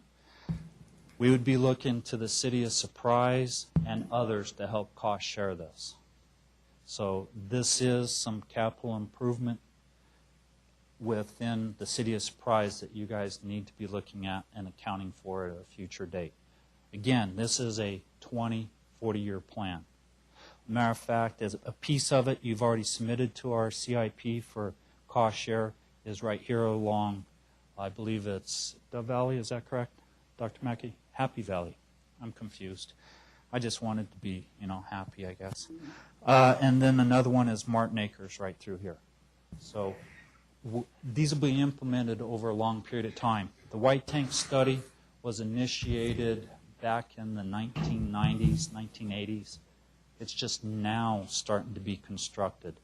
We would be looking to the city of Surprise and others to help cost share this. So this is some capital improvement within the city of Surprise that you guys need to be looking at and accounting for at a future date. Again, this is a 20, 40-year plan. Matter of fact, as a piece of it you've already submitted to our CIP for cost share is right here along, I believe it's Dove Valley, is that correct, Dr. Mackey? Happy Valley. I'm confused. I just wanted to be, happy, I guess. And then another one is Martin Acres right through here. So these will be implemented over a long period of time. The White Tank study was initiated back in the 1990s, 1980s. It's just now starting to be constructed.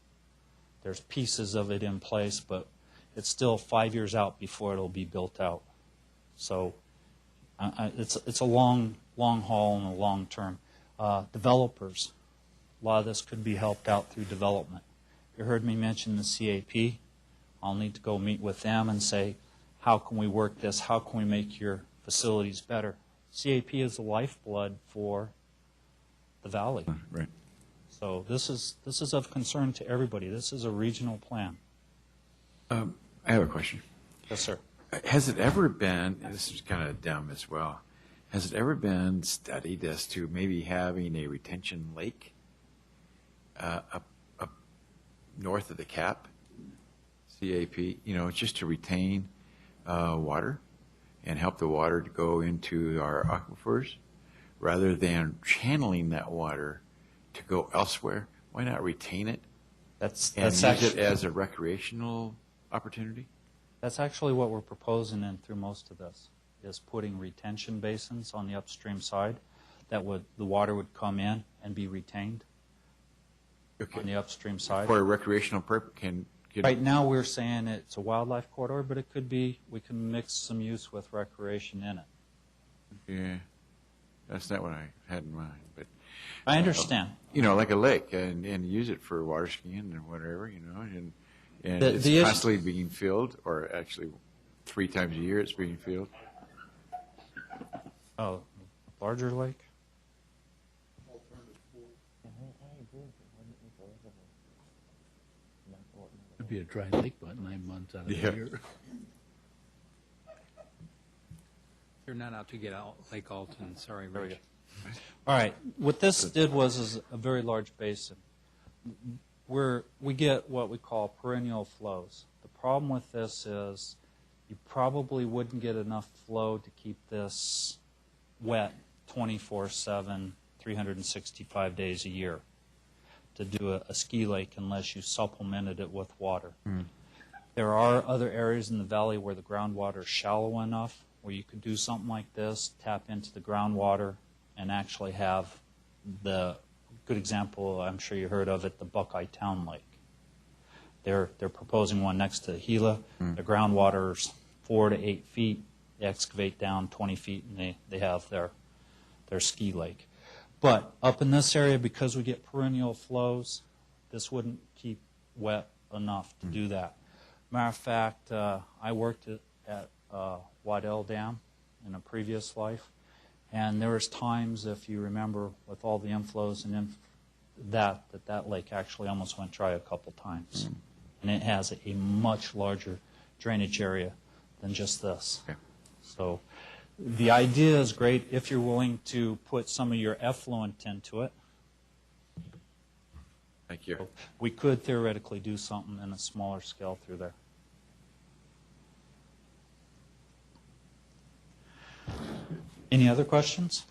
There's pieces of it in place, but it's still 5 years out before it'll be built out. So it's a long haul and a long term. developers. A lot of this could be helped out through development. You heard me mention the CAP. I'll need to go meet with them and say, how can we work this? How can we make your facilities better? CAP is the lifeblood for the valley. Right. So this is of concern to everybody. This is a regional plan. I have a question. Yes, sir. Has it ever been, and this is kind of dumb as well, has it ever been studied as to maybe having a retention lake up north of the CAP, just to retain water and help the water to go into our aquifers rather than channeling that water to go elsewhere? Why not retain it and use it as a recreational opportunity? That's actually what we're proposing in through most of this, is putting retention basins on the upstream side that the water would come in and be retained on the upstream side. For a recreational purpose, Right now, we're saying it's a wildlife corridor, but it could be, we can mix some use with recreation in it. Yeah, that's not what I had in mind, but I understand. Like a lake, and use it for water skiing or whatever, and it's the constantly being filled, or actually 3 times a year it's being filled. Oh, larger lake? It'd be a dry lake about 9 months out of the year. You're not out to get out Lake Alton. Sorry, There we Rich. go. All right. What this did was a very large basin. We get what we call perennial flows. The problem with this is you probably wouldn't get enough flow to keep this wet 24/7, 365 days a year to do a ski lake unless you supplemented it with water. There are other areas in the valley where the groundwater is shallow enough where you could do something like this, tap into the groundwater, and actually have the good example, I'm sure you heard of it, the Buckeye Town Lake. They're proposing one next to Gila. The groundwater's 4 to 8 feet. They excavate down 20 feet, and they have their ski lake. But up in this area, because we get perennial flows, this wouldn't keep wet enough to do that. Matter of fact, I worked at Waddell Dam in a previous life, and there was times, if you remember, with all the inflows and that lake actually almost went dry a couple times. And it has a much larger drainage area than just this. Okay. So the idea is great if you're willing to put some of your effluent into it. Thank you. We could theoretically do something in a smaller scale through there. Any other questions?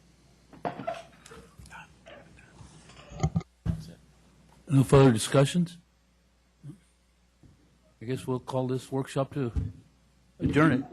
No further discussions? I guess we'll call this workshop to adjourn it.